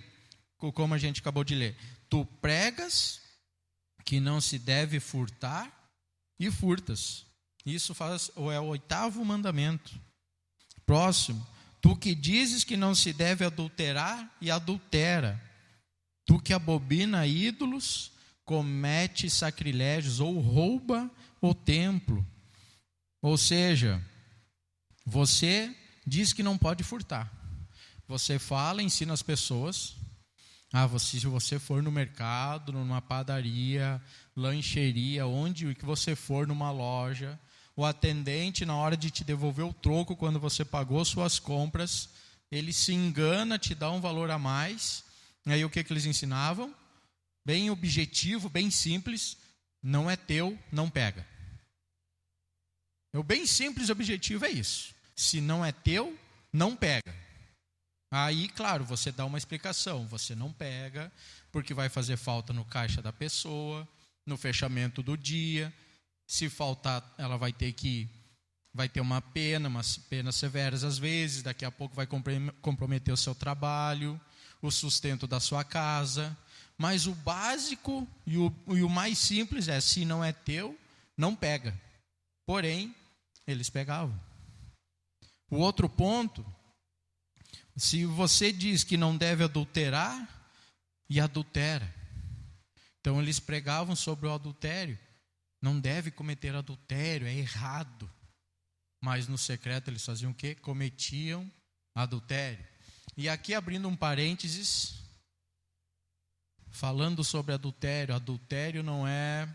como a gente acabou de ler. Tu pregas que não se deve furtar e furtas. Isso é o 8º mandamento. Próximo. Tu que dizes que não se deve adulterar e adultera. Tu que abobina ídolos, comete sacrilégios ou rouba o templo. Ou seja, você diz que não pode furtar. Você fala, ensina as pessoas. Se você for no mercado, numa padaria, lancheria, onde que você for, numa loja, o atendente, na hora de te devolver o troco, quando você pagou suas compras, ele se engana, te dá um valor a mais. E aí o que eles ensinavam? Bem objetivo, bem simples: não é teu, não pega. O bem simples e objetivo é isso. Se não é teu, não pega. Aí, claro, você dá uma explicação. Você não pega, porque vai fazer falta no caixa da pessoa, no fechamento do dia. Se faltar, ela vai ter uma pena, umas penas severas às vezes. Daqui a pouco vai comprometer o seu trabalho, o sustento da sua casa. Mas o básico e o mais simples é: se não é teu, não pega. Porém, eles pegavam. O outro ponto: se você diz que não deve adulterar, e adultera. Então eles pregavam sobre o adultério. Não deve cometer adultério, é errado. Mas no secreto eles faziam o quê? Cometiam adultério. E aqui, abrindo um parênteses, falando sobre adultério. Adultério não é...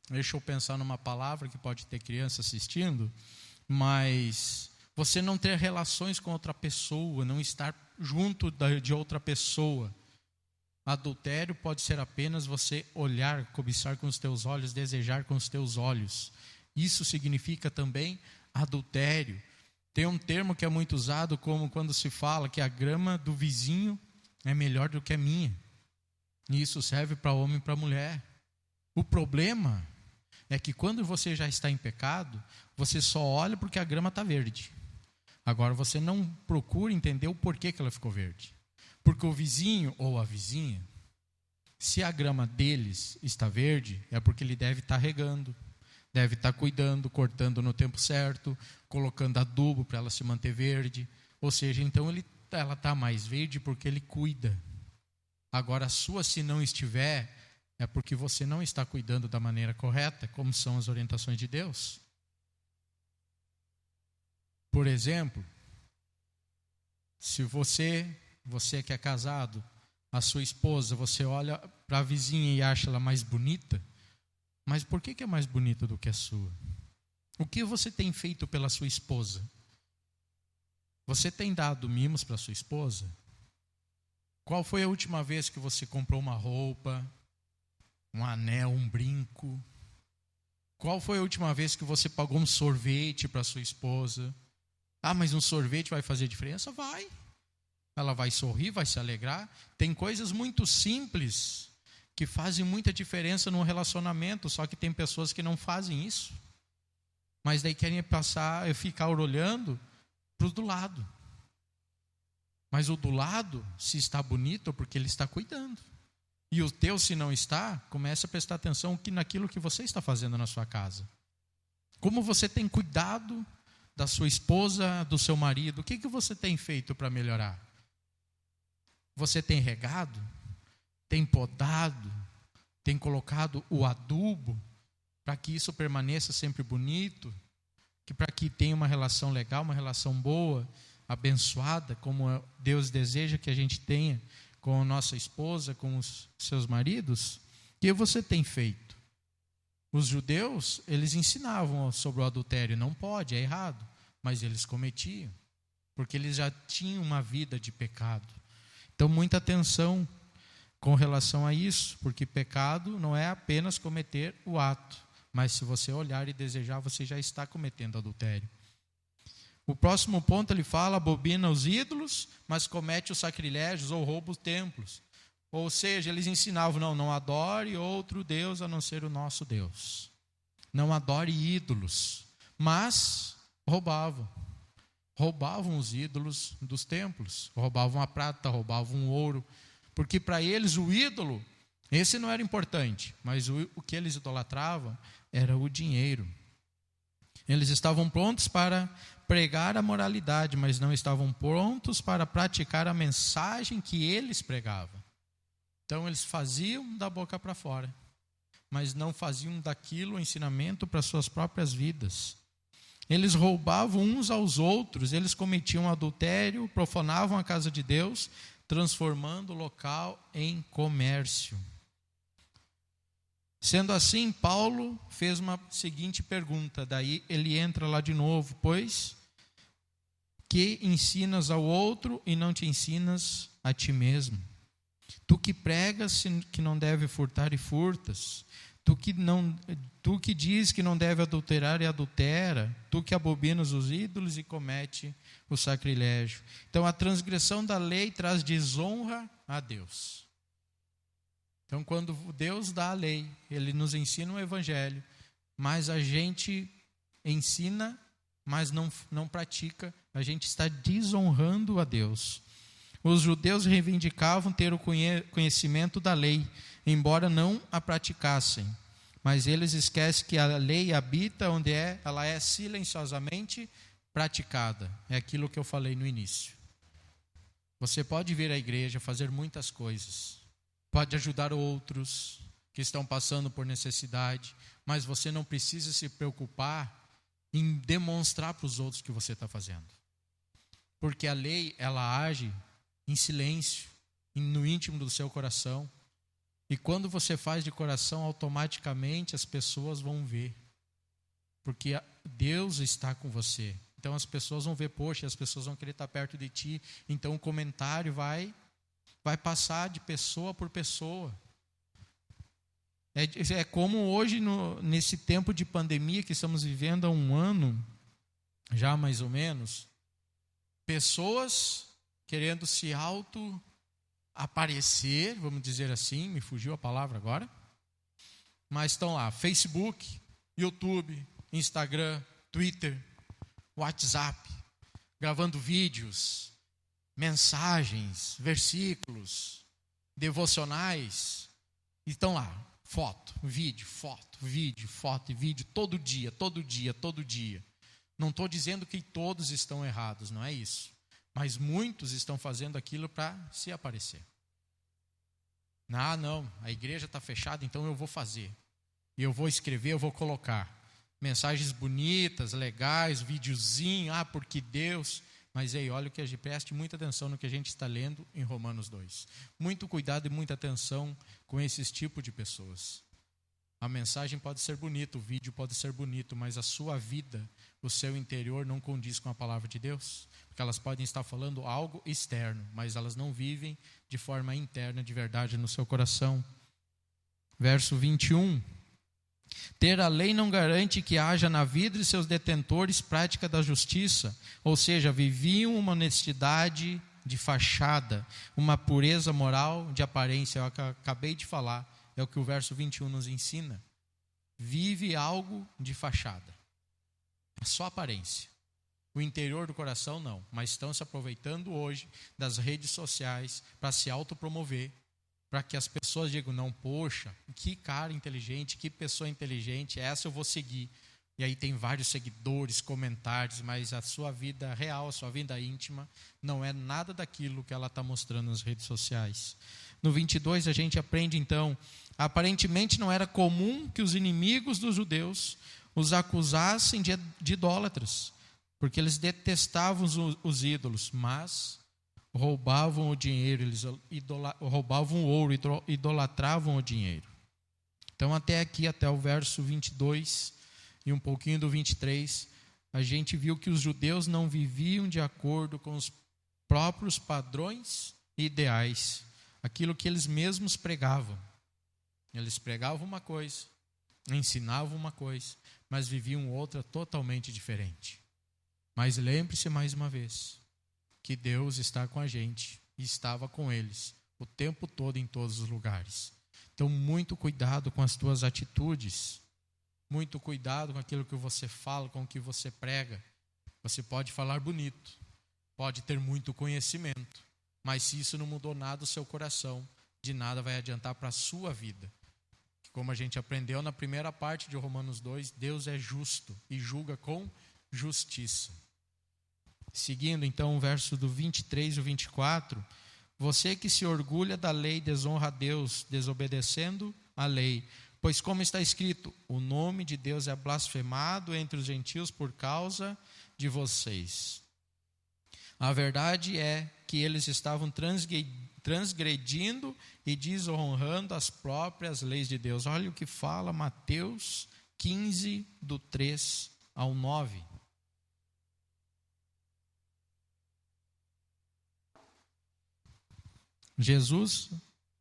Deixa eu pensar numa palavra, que pode ter criança assistindo. Mas você não ter relações com outra pessoa, não estar junto de outra pessoa. Adultério pode ser apenas você olhar, cobiçar com os teus olhos, desejar com os teus olhos. Isso significa também adultério. Tem um termo que é muito usado, como quando se fala que a grama do vizinho é melhor do que a minha. E isso serve para homem e para mulher. O problema é que quando você já está em pecado, você só olha porque a grama está verde. Agora você não procura entender o porquê que ela ficou verde. Porque o vizinho ou a vizinha, se a grama deles está verde, é porque ele deve estar regando, deve estar cuidando, cortando no tempo certo, colocando adubo para ela se manter verde. Ou seja, então ela está mais verde porque ele cuida. Agora a sua, se não estiver, é porque você não está cuidando da maneira correta, como são as orientações de Deus. Por exemplo, se você que é casado, a sua esposa, você olha para a vizinha e acha ela mais bonita, mas por que é mais bonita do que a sua? O que você tem feito pela sua esposa? Você tem dado mimos para sua esposa? Qual foi a última vez que você comprou uma roupa, um anel, um brinco? Qual foi a última vez que você pagou um sorvete para sua esposa? Ah, mas um sorvete vai fazer diferença? Vai. Ela vai sorrir, vai se alegrar. Tem coisas muito simples que fazem muita diferença no relacionamento, só que tem pessoas que não fazem isso. Mas daí querem ficar olhando para os do lado. Mas o do lado, se está bonito, é porque ele está cuidando. E o teu, se não está, comece a prestar atenção naquilo que você está fazendo na sua casa. Como você tem cuidado da sua esposa, do seu marido? O que você tem feito para melhorar? Você tem regado? Tem podado? Tem colocado o adubo para que isso permaneça sempre bonito? Para que tenha uma relação legal, uma relação boa, abençoada, como Deus deseja que a gente tenha com a nossa esposa, com os seus maridos? O que você tem feito? Os judeus, eles ensinavam sobre o adultério. Não pode, é errado. Mas eles cometiam, porque eles já tinham uma vida de pecado. Então, muita atenção com relação a isso, porque pecado não é apenas cometer o ato, mas se você olhar e desejar, você já está cometendo adultério. O próximo ponto ele fala, abomina os ídolos, mas comete os sacrilégios ou rouba os templos. Ou seja, eles ensinavam, não adore outro Deus a não ser o nosso Deus. Não adore ídolos, mas roubavam. Roubavam os ídolos dos templos, roubavam a prata, roubavam o ouro, porque para eles o ídolo, esse não era importante, mas o que eles idolatravam era o dinheiro. Eles estavam prontos para pregar a moralidade, mas não estavam prontos para praticar a mensagem que eles pregavam. Então eles faziam da boca para fora, mas não faziam daquilo o ensinamento para suas próprias vidas. Eles roubavam uns aos outros, eles cometiam adultério, profanavam a casa de Deus, transformando o local em comércio. Sendo assim, Paulo fez uma seguinte pergunta, daí ele entra lá de novo, pois que ensinas ao outro e não te ensinas a ti mesmo? Tu que pregas que não deve furtar e furtas, tu que diz que não deve adulterar e adultera, tu que abominas os ídolos e comete o sacrilégio. Então a transgressão da lei traz desonra a Deus. Então quando Deus dá a lei, Ele nos ensina o evangelho, mas a gente ensina, mas não pratica, a gente está desonrando a Deus. Os judeus reivindicavam ter o conhecimento da lei, embora não a praticassem. Mas eles esquecem que a lei habita onde ela é silenciosamente praticada. É aquilo que eu falei no início. Você pode vir à igreja, fazer muitas coisas. Pode ajudar outros que estão passando por necessidade. Mas você não precisa se preocupar em demonstrar para os outros o que você está fazendo. Porque a lei, ela age em silêncio, no íntimo do seu coração. E quando você faz de coração, automaticamente as pessoas vão ver. Porque Deus está com você. Então as pessoas vão ver, poxa, as pessoas vão querer estar perto de ti. Então o comentário vai passar de pessoa por pessoa. É como hoje, nesse tempo de pandemia que estamos vivendo há um ano, já mais ou menos, pessoas querendo se aparecer, vamos dizer assim, me fugiu a palavra agora, mas estão lá, Facebook, YouTube, Instagram, Twitter, WhatsApp, gravando vídeos, mensagens, versículos, devocionais, e estão lá, foto, vídeo, todo dia. Não estou dizendo que todos estão errados, não é isso. Mas muitos estão fazendo aquilo para se aparecer. Não, a igreja está fechada, então eu vou fazer. E eu vou escrever, eu vou colocar mensagens bonitas, legais, videozinho, porque Deus... Mas aí, olha preste muita atenção no que a gente está lendo em Romanos 2. Muito cuidado e muita atenção com esses tipos de pessoas. A mensagem pode ser bonita, o vídeo pode ser bonito, mas a sua vida, o seu interior não condiz com a palavra de Deus. Porque elas podem estar falando algo externo, mas elas não vivem de forma interna, de verdade, no seu coração. Verso 21. Ter a lei não garante que haja na vida de seus detentores prática da justiça, ou seja, viviam uma honestidade de fachada, uma pureza moral de aparência. Eu acabei de falar, é o que o verso 21 nos ensina. Vive algo de fachada, é só aparência. O interior do coração não, mas estão se aproveitando hoje das redes sociais para se autopromover, para que as pessoas digam, não, poxa, que cara inteligente, que pessoa inteligente, essa eu vou seguir. E aí tem vários seguidores, comentários, mas a sua vida real, a sua vida íntima, não é nada daquilo que ela está mostrando nas redes sociais. No 22 a gente aprende então, aparentemente não era comum que os inimigos dos judeus os acusassem de idólatras, porque eles detestavam os ídolos, mas roubavam o dinheiro, eles roubavam o ouro, idolatravam o dinheiro. Então até aqui, até o verso 22 e um pouquinho do 23, a gente viu que os judeus não viviam de acordo com os próprios padrões e ideais, aquilo que eles mesmos pregavam. Eles pregavam uma coisa, ensinavam uma coisa, mas viviam outra totalmente diferente. Mas lembre-se mais uma vez que Deus está com a gente e estava com eles o tempo todo em todos os lugares. Então, muito cuidado com as tuas atitudes, muito cuidado com aquilo que você fala, com o que você prega. Você pode falar bonito, pode ter muito conhecimento, mas se isso não mudou nada o seu coração, de nada vai adiantar para a sua vida. Como a gente aprendeu na primeira parte de Romanos 2, Deus é justo e julga com justiça. Seguindo então o verso do 23 e 24, você que se orgulha da lei desonra a Deus, desobedecendo a lei. Pois como está escrito, o nome de Deus é blasfemado entre os gentios por causa de vocês. A verdade é que eles estavam transgredindo e desonrando as próprias leis de Deus. Olha o que fala Mateus 15, do 3 ao 9.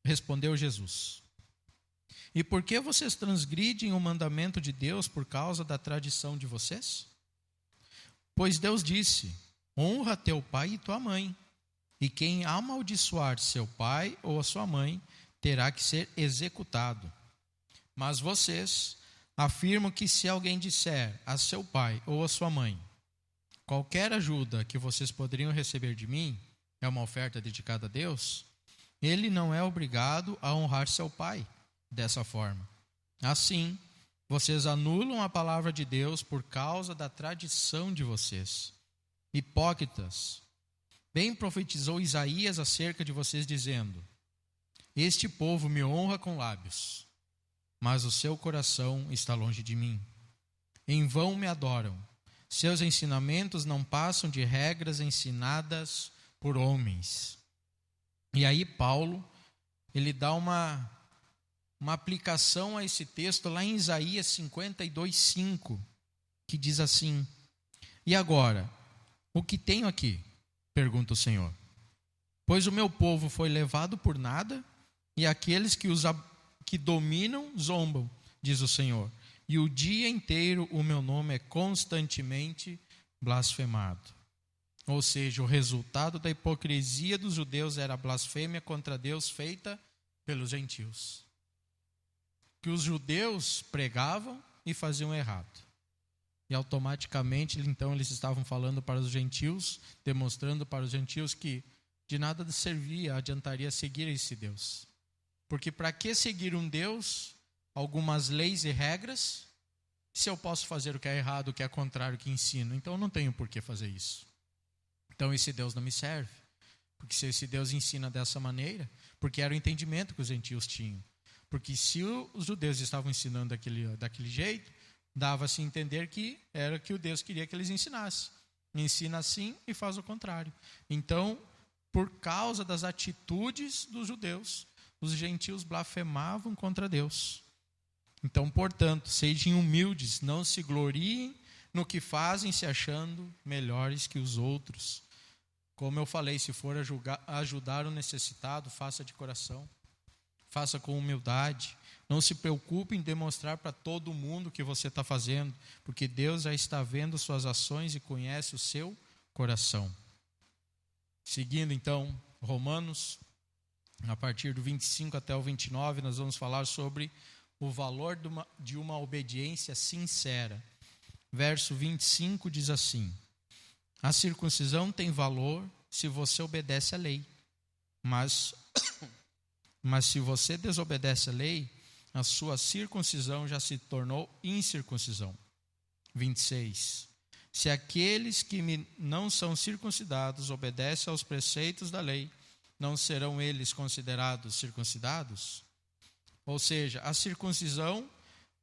Respondeu Jesus: e por que vocês transgridem o mandamento de Deus por causa da tradição de vocês? Pois Deus disse: honra teu pai e tua mãe, e quem amaldiçoar seu pai ou a sua mãe terá que ser executado. Mas vocês afirmam que se alguém disser a seu pai ou a sua mãe, qualquer ajuda que vocês poderiam receber de mim é uma oferta dedicada a Deus, ele não é obrigado a honrar seu pai dessa forma. Assim, vocês anulam a palavra de Deus por causa da tradição de vocês. Hipócritas, bem profetizou Isaías acerca de vocês, dizendo: este povo me honra com lábios, mas o seu coração está longe de mim. Em vão me adoram. Seus ensinamentos não passam de regras ensinadas por homens. E aí Paulo, ele dá uma aplicação a esse texto lá em Isaías 52:5, que diz assim: e agora, o que tenho aqui? Pergunta o Senhor. Pois o meu povo foi levado por nada, e aqueles que dominam zombam, diz o Senhor. E o dia inteiro o meu nome é constantemente blasfemado. Ou seja, o resultado da hipocrisia dos judeus era a blasfêmia contra Deus feita pelos gentios. Que os judeus pregavam e faziam errado. E automaticamente, então, eles estavam falando para os gentios, demonstrando para os gentios que de nada servia, adiantaria seguir esse Deus. Porque para que seguir um Deus, algumas leis e regras, se eu posso fazer o que é errado, o que é contrário, o que ensino? Então eu não tenho por que fazer isso. Então esse Deus não me serve. Porque se esse Deus ensina dessa maneira, porque era o entendimento que os gentios tinham. Porque se os judeus estavam ensinando daquele jeito, dava-se a entender que era o que o Deus queria que eles ensinassem. Ensina assim e faz o contrário. Então, por causa das atitudes dos judeus, os gentios blasfemavam contra Deus. Então, portanto, sejam humildes, não se gloriem no que fazem, se achando melhores que os outros. Como eu falei, se for ajudar o necessitado, faça de coração. Faça com humildade. Não se preocupe em demonstrar para todo mundo o que você está fazendo, porque Deus já está vendo suas ações e conhece o seu coração. Seguindo então, Romanos, a partir do 25 até o 29, nós vamos falar sobre o valor de uma obediência sincera. Verso 25 diz assim: a circuncisão tem valor se você obedece à lei, mas se você desobedece à lei, a sua circuncisão já se tornou incircuncisão. 26. Se aqueles que não são circuncidados obedecem aos preceitos da lei, não serão eles considerados circuncidados? Ou seja, a circuncisão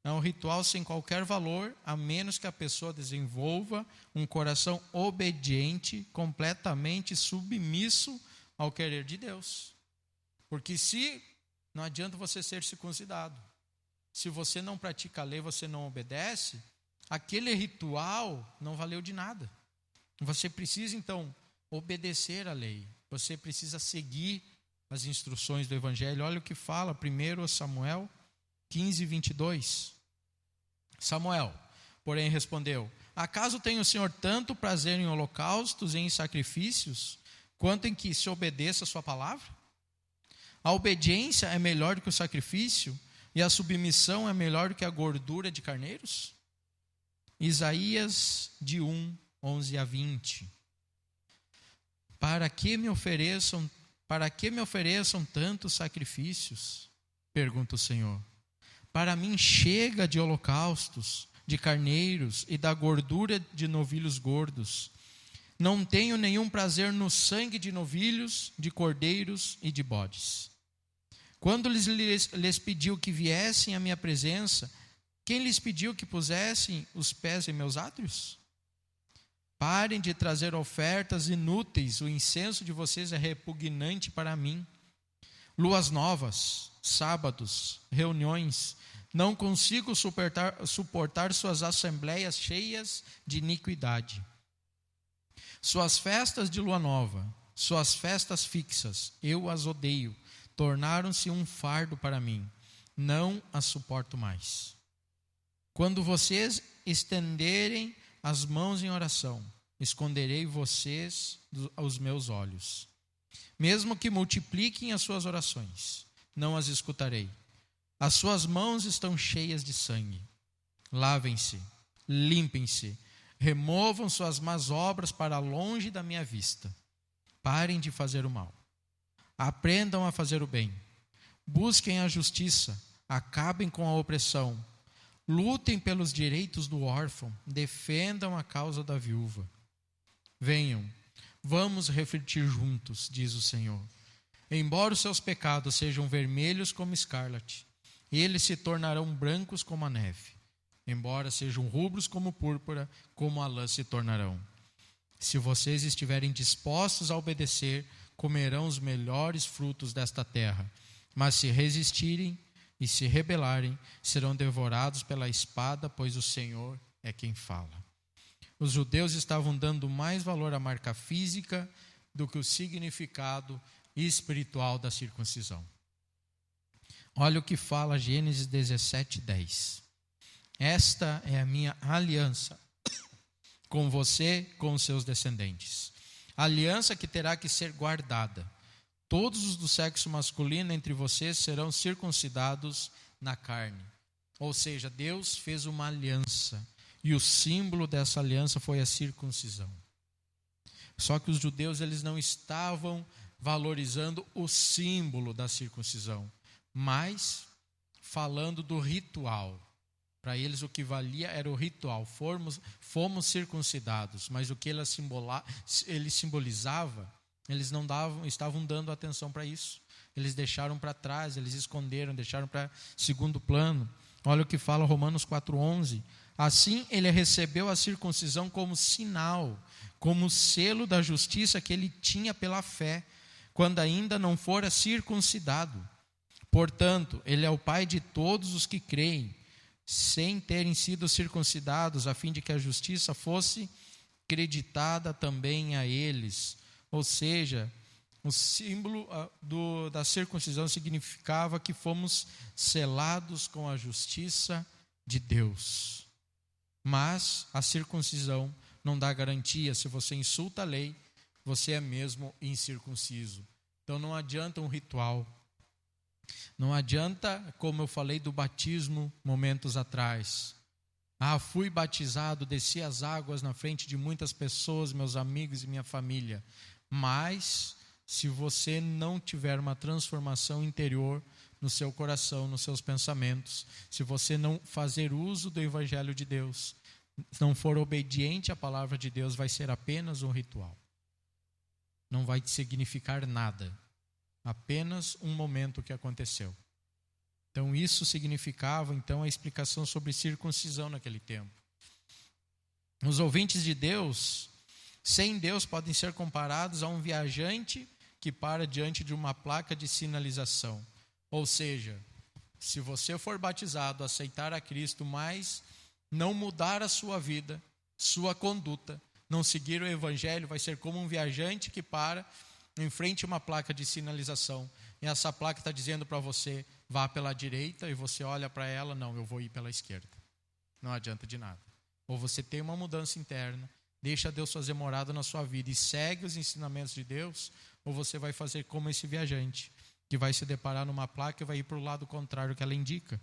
é um ritual sem qualquer valor, a menos que a pessoa desenvolva um coração obediente, completamente submisso ao querer de Deus. Porque não adianta você ser circuncidado. Se você não pratica a lei, você não obedece, aquele ritual não valeu de nada. Você precisa, então, obedecer à lei. Você precisa seguir as instruções do Evangelho. Olha o que fala 1 Samuel 15, 22. Samuel, porém, respondeu: Acaso tem o Senhor tanto prazer em holocaustos e em sacrifícios, quanto em que se obedeça a sua palavra? A obediência é melhor do que o sacrifício, e a submissão é melhor do que a gordura de carneiros? Isaías de 1, 11 a 20. Para que me ofereçam tantos sacrifícios? Pergunta o Senhor. Para mim chega de holocaustos, de carneiros e da gordura de novilhos gordos. Não tenho nenhum prazer no sangue de novilhos, de cordeiros e de bodes. Quando lhes pediu que viessem à minha presença, quem lhes pediu que pusessem os pés em meus átrios? Parem de trazer ofertas inúteis, o incenso de vocês é repugnante para mim. Luas novas, sábados, reuniões, não consigo suportar suas assembleias cheias de iniquidade. Suas festas de lua nova, suas festas fixas, eu as odeio, tornaram-se um fardo para mim, não as suporto mais. Quando vocês estenderem as mãos em oração, esconderei vocês aos meus olhos. Mesmo que multipliquem as suas orações, não as escutarei. As suas mãos estão cheias de sangue. Lavem-se, limpem-se, removam suas más obras para longe da minha vista. Parem de fazer o mal. Aprendam a fazer o bem. Busquem a justiça, acabem com a opressão. Lutem pelos direitos do órfão, defendam a causa da viúva. Venham, vamos refletir juntos, diz o Senhor. Embora os seus pecados sejam vermelhos como escarlate, eles se tornarão brancos como a neve. Embora sejam rubros como púrpura, como a lã se tornarão. Se vocês estiverem dispostos a obedecer, comerão os melhores frutos desta terra. Mas se resistirem e se rebelarem, serão devorados pela espada, pois o Senhor é quem fala. Os judeus estavam dando mais valor à marca física do que o significado espiritual da circuncisão. Olha o que fala Gênesis 17:10. Esta é a minha aliança com você, com os seus descendentes. Aliança que terá que ser guardada. Todos os do sexo masculino entre vocês serão circuncidados na carne. Ou seja, Deus fez uma aliança. E o símbolo dessa aliança foi a circuncisão. Só que os judeus eles não estavam valorizando o símbolo da circuncisão, mas falando do ritual. Para eles o que valia era o ritual. Fomos circuncidados, mas o que ele simbolizava, eles não estavam dando atenção para isso. Eles deixaram para trás, eles esconderam, deixaram para segundo plano. Olha o que fala Romanos 4:11. Assim ele recebeu a circuncisão como sinal, como selo da justiça que ele tinha pela fé, quando ainda não fora circuncidado. Portanto, ele é o pai de todos os que creem, sem terem sido circuncidados, a fim de que a justiça fosse creditada também a eles. Ou seja, o símbolo da circuncisão significava que fomos selados com a justiça de Deus. Mas a circuncisão não dá garantia. Se você insulta a lei, você é mesmo incircunciso. Então não adianta um ritual. Não adianta, como eu falei do batismo momentos atrás. Fui batizado, desci as águas na frente de muitas pessoas, meus amigos e minha família. Mas, se você não tiver uma transformação interior no seu coração, nos seus pensamentos, se você não fazer uso do Evangelho de Deus, não for obediente à palavra de Deus, vai ser apenas um ritual. Não vai significar nada. Apenas um momento que aconteceu. Então isso significava então a explicação sobre circuncisão naquele tempo. Os ouvintes de Deus, sem Deus, podem ser comparados a um viajante que para diante de uma placa de sinalização. Ou seja, se você for batizado, aceitar a Cristo, mas não mudar a sua vida, sua conduta, não seguir o Evangelho, vai ser como um viajante que para em frente a uma placa de sinalização, e essa placa está dizendo para você, vá pela direita, e você olha para ela, não, eu vou ir pela esquerda. Não adianta de nada. Ou você tem uma mudança interna, deixa Deus fazer morada na sua vida e segue os ensinamentos de Deus, ou você vai fazer como esse viajante, que vai se deparar numa placa e vai ir para o lado contrário que ela indica.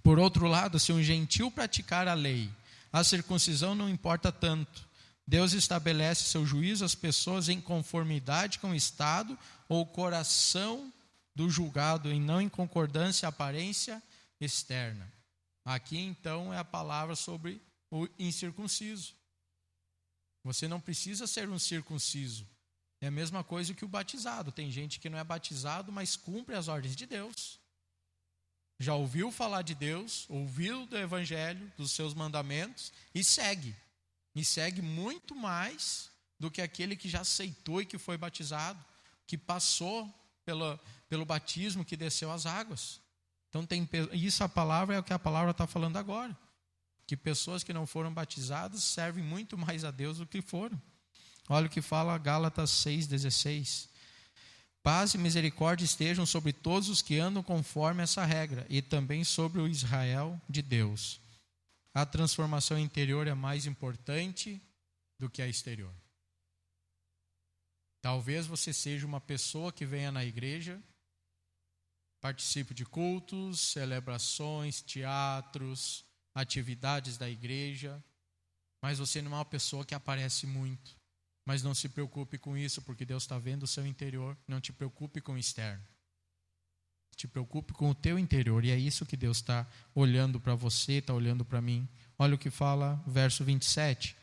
Por outro lado, se um gentil praticar a lei, a circuncisão não importa tanto. Deus estabelece seu juízo às pessoas em conformidade com o estado ou coração do julgado, e não em concordância à aparência externa. Aqui, então, é a palavra sobre o incircunciso. Você não precisa ser um circunciso. É a mesma coisa que o batizado. Tem gente que não é batizado, mas cumpre as ordens de Deus. Já ouviu falar de Deus, ouviu do Evangelho, dos seus mandamentos, e segue. E segue muito mais do que aquele que já aceitou e que foi batizado, que passou pelo batismo, que desceu as águas. Então, isso a palavra é o que a palavra está falando agora. Que pessoas que não foram batizadas servem muito mais a Deus do que foram. Olha o que fala Gálatas 6,16. Paz e misericórdia estejam sobre todos os que andam conforme essa regra, e também sobre o Israel de Deus. A transformação interior é mais importante do que a exterior. Talvez você seja uma pessoa que venha na igreja, participe de cultos, celebrações, teatros, atividades da igreja, mas você não é uma pessoa que aparece muito. Mas não se preocupe com isso, porque Deus está vendo o seu interior. Não te preocupe com o externo. Te preocupe com o teu interior. E é isso que Deus está olhando para você, está olhando para mim. Olha o que fala verso 27.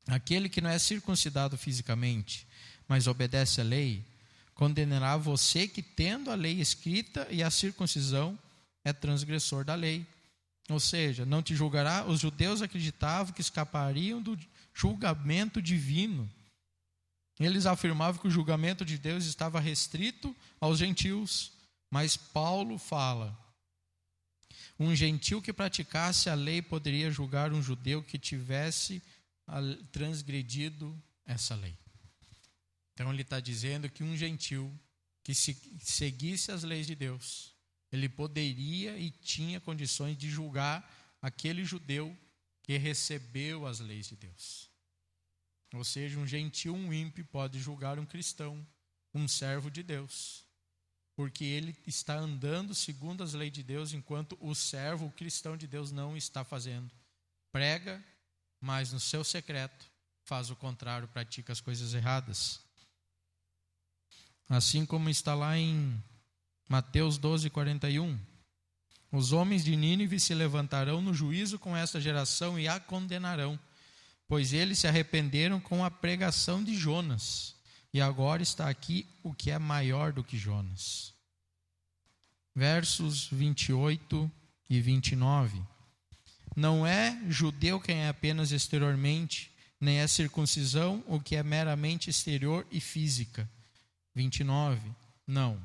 Aquele que não é circuncidado fisicamente, mas obedece à lei, condenará você que, tendo a lei escrita e a circuncisão, é transgressor da lei. Ou seja, não te julgará. Os judeus acreditavam que escapariam do julgamento divino. Eles afirmavam que o julgamento de Deus estava restrito aos gentios. Mas Paulo fala: um gentil que praticasse a lei poderia julgar um judeu que tivesse transgredido essa lei. Então ele está dizendo que um gentil que seguisse as leis de Deus, ele poderia e tinha condições de julgar aquele judeu que recebeu as leis de Deus. Ou seja, um gentil, um ímpio pode julgar um cristão, um servo de Deus, porque ele está andando segundo as leis de Deus, enquanto o servo, o cristão de Deus, não está fazendo. Prega, mas no seu secreto faz o contrário, pratica as coisas erradas. Assim como está lá em Mateus 12:41. Os homens de Nínive se levantarão no juízo com esta geração e a condenarão, pois eles se arrependeram com a pregação de Jonas. E agora está aqui o que é maior do que Jonas. Versos 28 e 29. Não é judeu quem é apenas exteriormente, nem é circuncisão o que é meramente exterior e física. 29. Não.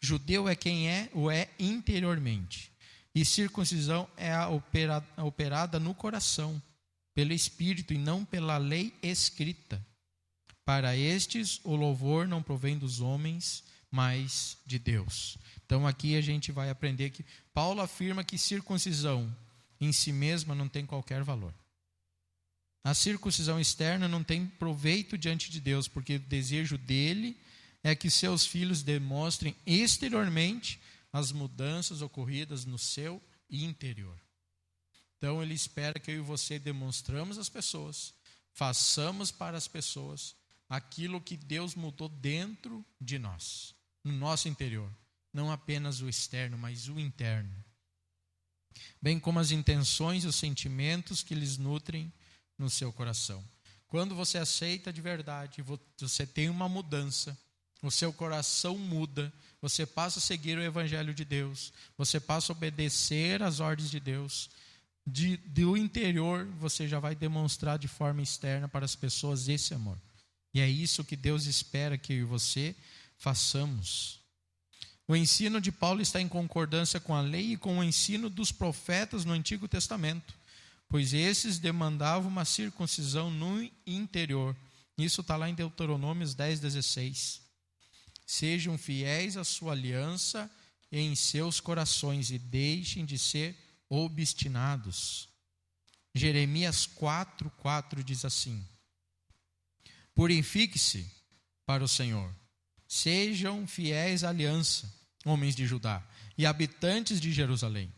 Judeu é quem o é interiormente. E circuncisão é a operada no coração, pelo Espírito e não pela lei escrita. Para estes, o louvor não provém dos homens, mas de Deus. Então aqui a gente vai aprender que Paulo afirma que circuncisão em si mesma não tem qualquer valor. A circuncisão externa não tem proveito diante de Deus, porque o desejo dele é que seus filhos demonstrem exteriormente as mudanças ocorridas no seu interior. Então ele espera que eu e você demonstramos às pessoas, façamos para as pessoas aquilo que Deus mudou dentro de nós, no nosso interior. Não apenas o externo, mas o interno. Bem como as intenções e os sentimentos que lhes nutrem no seu coração. Quando você aceita de verdade, você tem uma mudança, o seu coração muda, você passa a seguir o Evangelho de Deus, você passa a obedecer às ordens de Deus. Do interior, você já vai demonstrar de forma externa para as pessoas esse amor. E é isso que Deus espera que eu e você façamos. O ensino de Paulo está em concordância com a lei e com o ensino dos profetas no Antigo Testamento, pois esses demandavam uma circuncisão no interior. Isso está lá em Deuteronômios 10:16. Sejam fiéis à sua aliança em seus corações e deixem de ser obstinados. Jeremias 4:4 diz assim: purifique-se para o Senhor, sejam fiéis à aliança, homens de Judá e habitantes de Jerusalém.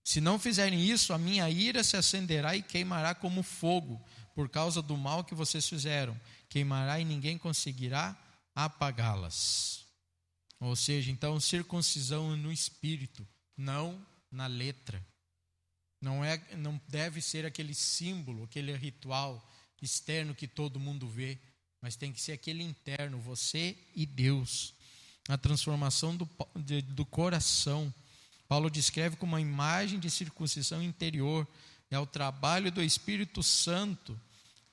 Se não fizerem isso, a minha ira se acenderá e queimará como fogo, por causa do mal que vocês fizeram. Queimará e ninguém conseguirá apagá-las. Ou seja, então, circuncisão no espírito, não na letra. Não deve ser aquele símbolo, aquele ritual externo que todo mundo vê, mas tem que ser aquele interno, você e Deus. A transformação do coração. Paulo descreve como uma imagem de circuncisão interior. É o trabalho do Espírito Santo,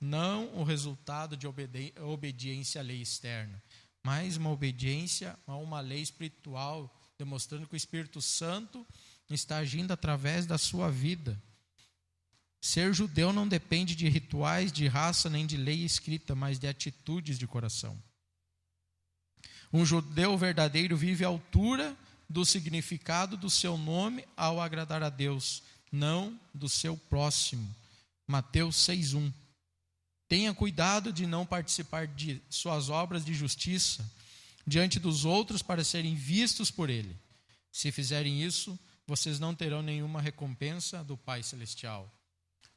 não o resultado de obediência à lei externa, mas uma obediência a uma lei espiritual, demonstrando que o Espírito Santo está agindo através da sua vida. Ser judeu não depende de rituais, de raça, nem de lei escrita, mas de atitudes de coração. Um judeu verdadeiro vive à altura do significado do seu nome ao agradar a Deus, não do seu próximo. Mateus 6:1. Tenha cuidado de não participar de suas obras de justiça diante dos outros para serem vistos por Ele. Se fizerem isso, vocês não terão nenhuma recompensa do Pai Celestial.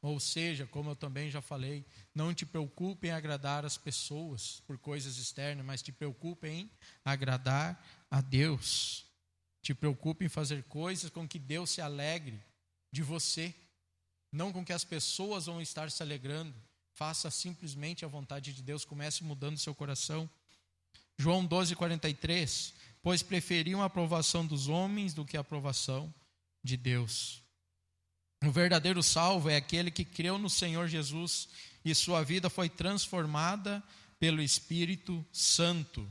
Ou seja, como eu também já falei, não te preocupe em agradar as pessoas por coisas externas, mas te preocupe em agradar a Deus. Te preocupe em fazer coisas com que Deus se alegre de você, não com que as pessoas vão estar se alegrando. Faça simplesmente a vontade de Deus, comece mudando seu coração. João 12:43, pois preferiam a aprovação dos homens do que a aprovação de Deus. O verdadeiro salvo é aquele que creu no Senhor Jesus e sua vida foi transformada pelo Espírito Santo.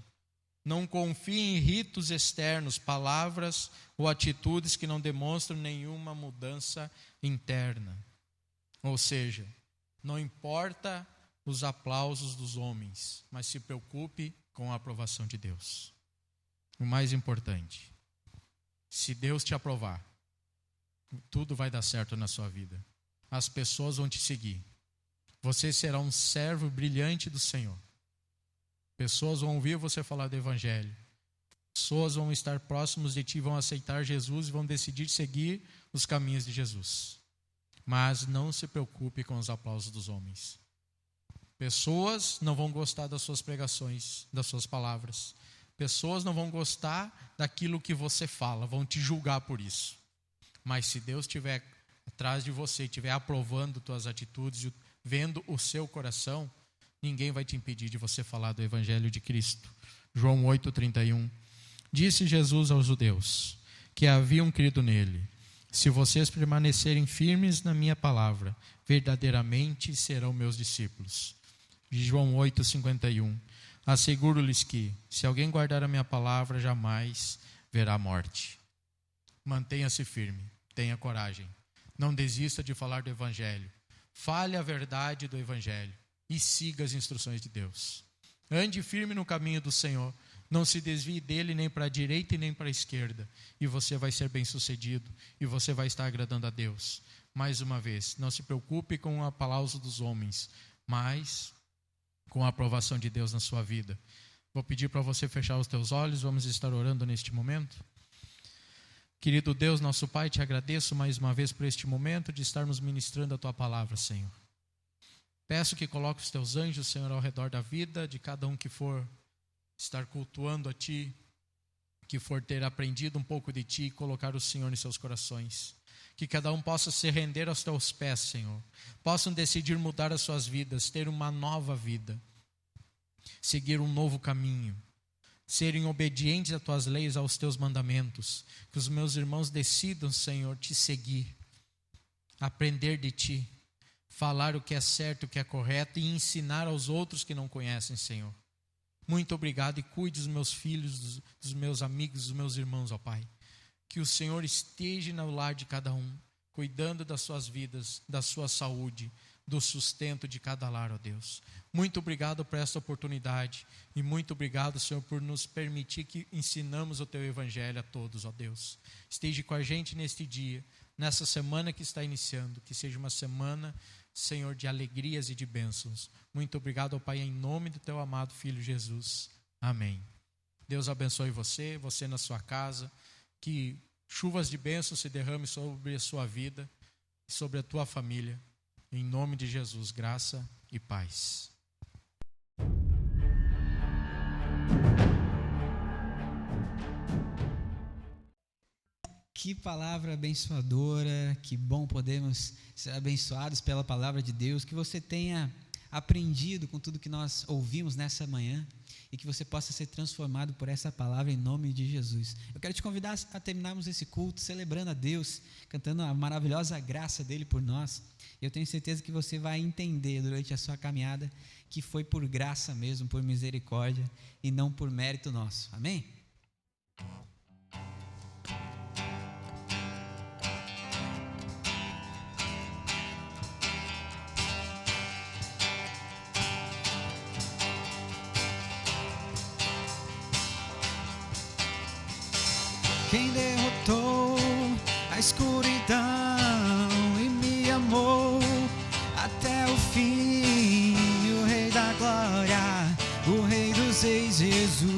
Não confie em ritos externos, palavras ou atitudes que não demonstram nenhuma mudança interna. Ou seja, não importa os aplausos dos homens, mas se preocupe com a aprovação de Deus. O mais importante, se Deus te aprovar, tudo vai dar certo na sua vida. As pessoas vão te seguir. Você será um servo brilhante do Senhor. Pessoas vão ouvir você falar do Evangelho. Pessoas vão estar próximos de ti, vão aceitar Jesus e vão decidir seguir os caminhos de Jesus. Mas não se preocupe com os aplausos dos homens. Pessoas não vão gostar das suas pregações, das suas palavras. Pessoas não vão gostar daquilo que você fala, vão te julgar por isso. Mas se Deus estiver atrás de você, estiver aprovando tuas atitudes, vendo o seu coração, ninguém vai te impedir de você falar do Evangelho de Cristo. João 8:31. Disse Jesus aos judeus que haviam crido nele: se vocês permanecerem firmes na minha palavra, verdadeiramente serão meus discípulos. João 8:51. Asseguro-lhes que, se alguém guardar a minha palavra, jamais verá morte. Mantenha-se firme, tenha coragem. Não desista de falar do Evangelho. Fale a verdade do Evangelho e siga as instruções de Deus. Ande firme no caminho do Senhor. Não se desvie dele nem para a direita e nem para a esquerda. E você vai ser bem-sucedido. E você vai estar agradando a Deus. Mais uma vez, não se preocupe com o aplauso dos homens, mas com a aprovação de Deus na sua vida. Vou pedir para você fechar os teus olhos. Vamos estar orando neste momento. Querido Deus, nosso Pai, te agradeço mais uma vez por este momento de estarmos ministrando a Tua palavra, Senhor. Peço que coloque os Teus anjos, Senhor, ao redor da vida de cada um que for estar cultuando a Ti, que for ter aprendido um pouco de Ti e colocar o Senhor em seus corações. Que cada um possa se render aos Teus pés, Senhor. Possam decidir mudar as suas vidas, ter uma nova vida, seguir um novo caminho, serem obedientes às Tuas leis, aos Teus mandamentos. Que os meus irmãos decidam, Senhor, Te seguir, aprender de Ti, falar o que é certo, o que é correto e ensinar aos outros que não conhecem, Senhor. Muito obrigado e cuide dos meus filhos, dos meus amigos, dos meus irmãos, ó Pai. Que o Senhor esteja no lar de cada um, cuidando das suas vidas, da sua saúde, do sustento de cada lar, ó Deus. Muito obrigado por esta oportunidade e muito obrigado, Senhor, por nos permitir que ensinamos o Teu Evangelho a todos, ó Deus. Esteja com a gente neste dia, nessa semana que está iniciando, que seja uma semana, Senhor, de alegrias e de bênçãos. Muito obrigado, ó Pai, em nome do teu amado Filho Jesus. Amém. Deus abençoe você na sua casa, que chuvas de bênçãos se derramem sobre a sua vida e sobre a tua família. Em nome de Jesus, graça e paz. Que palavra abençoadora, que bom podemos ser abençoados pela palavra de Deus, que você tenha aprendido com tudo que nós ouvimos nessa manhã e que você possa ser transformado por essa palavra em nome de Jesus. Eu quero te convidar a terminarmos esse culto celebrando a Deus, cantando a maravilhosa graça dele por nós. Eu tenho certeza que você vai entender durante a sua caminhada que foi por graça mesmo, por misericórdia e não por mérito nosso. Amém? Quem derrotou a escuridão e me amou até o fim, o Rei da Glória, o Rei dos Reis, Jesus.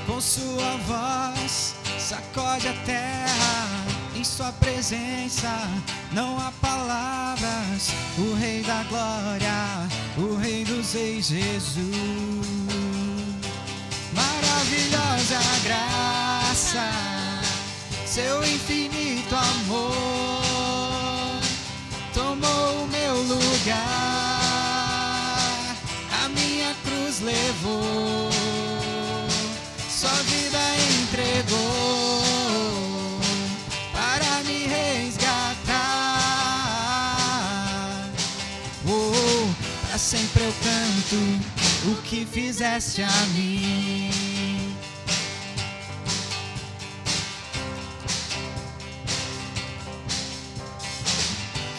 Com sua voz sacode a terra, em sua presença não há palavras, o Rei da Glória, o Rei dos Reis, Jesus. Maravilhosa graça, seu infinito amor tomou o meu lugar, a minha cruz levou, sua vida entregou para me resgatar. Para sempre eu canto o que fizeste a mim.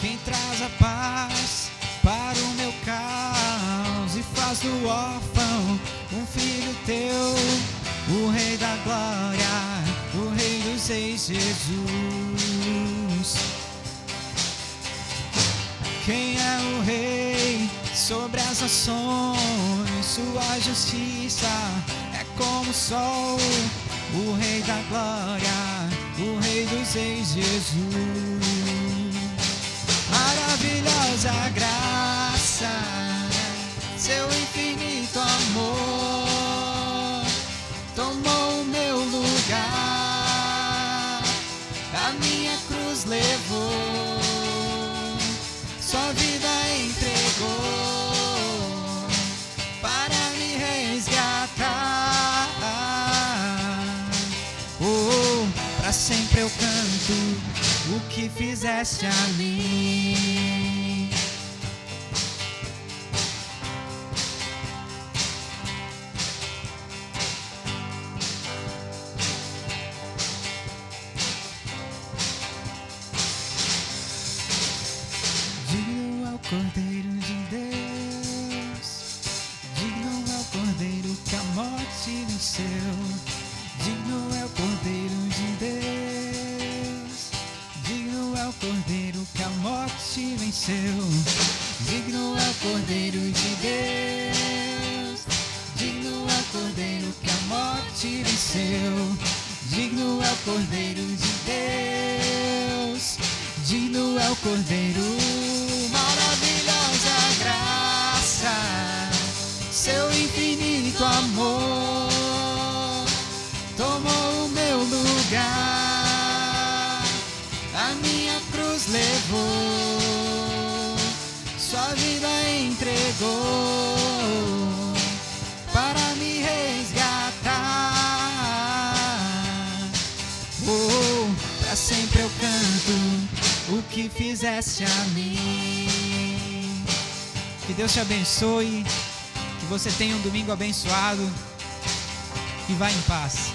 Quem traz a paz para o meu caos e faz do órfão um filho teu, o Rei da Glória, o Rei dos Reis, Jesus. Quem é o Rei sobre as nações, sua justiça é como o sol, o Rei da Glória, o Rei dos Reis, Jesus. Maravilhosa graça, seu infinito amor tomou o meu lugar, a minha cruz levou, sua vida entregou para me resgatar. Para sempre eu canto o que fizeste a mim. Digno é o Cordeiro de Deus, digno é o Cordeiro que a morte venceu, digno é o Cordeiro de Deus, digno é o Cordeiro que a morte venceu, digno é o Cordeiro de Deus, digno é o Cordeiro que a morte venceu, digno é o Cordeiro de Deus, digno é o Cordeiro. Maravilhosa graça, seu infinito amor tomou o meu lugar, a minha cruz levou, sua vida entregou para me resgatar. Para sempre eu canto o que fizeste a mim. Que Deus te abençoe, que você tenha um domingo abençoado e vá em paz.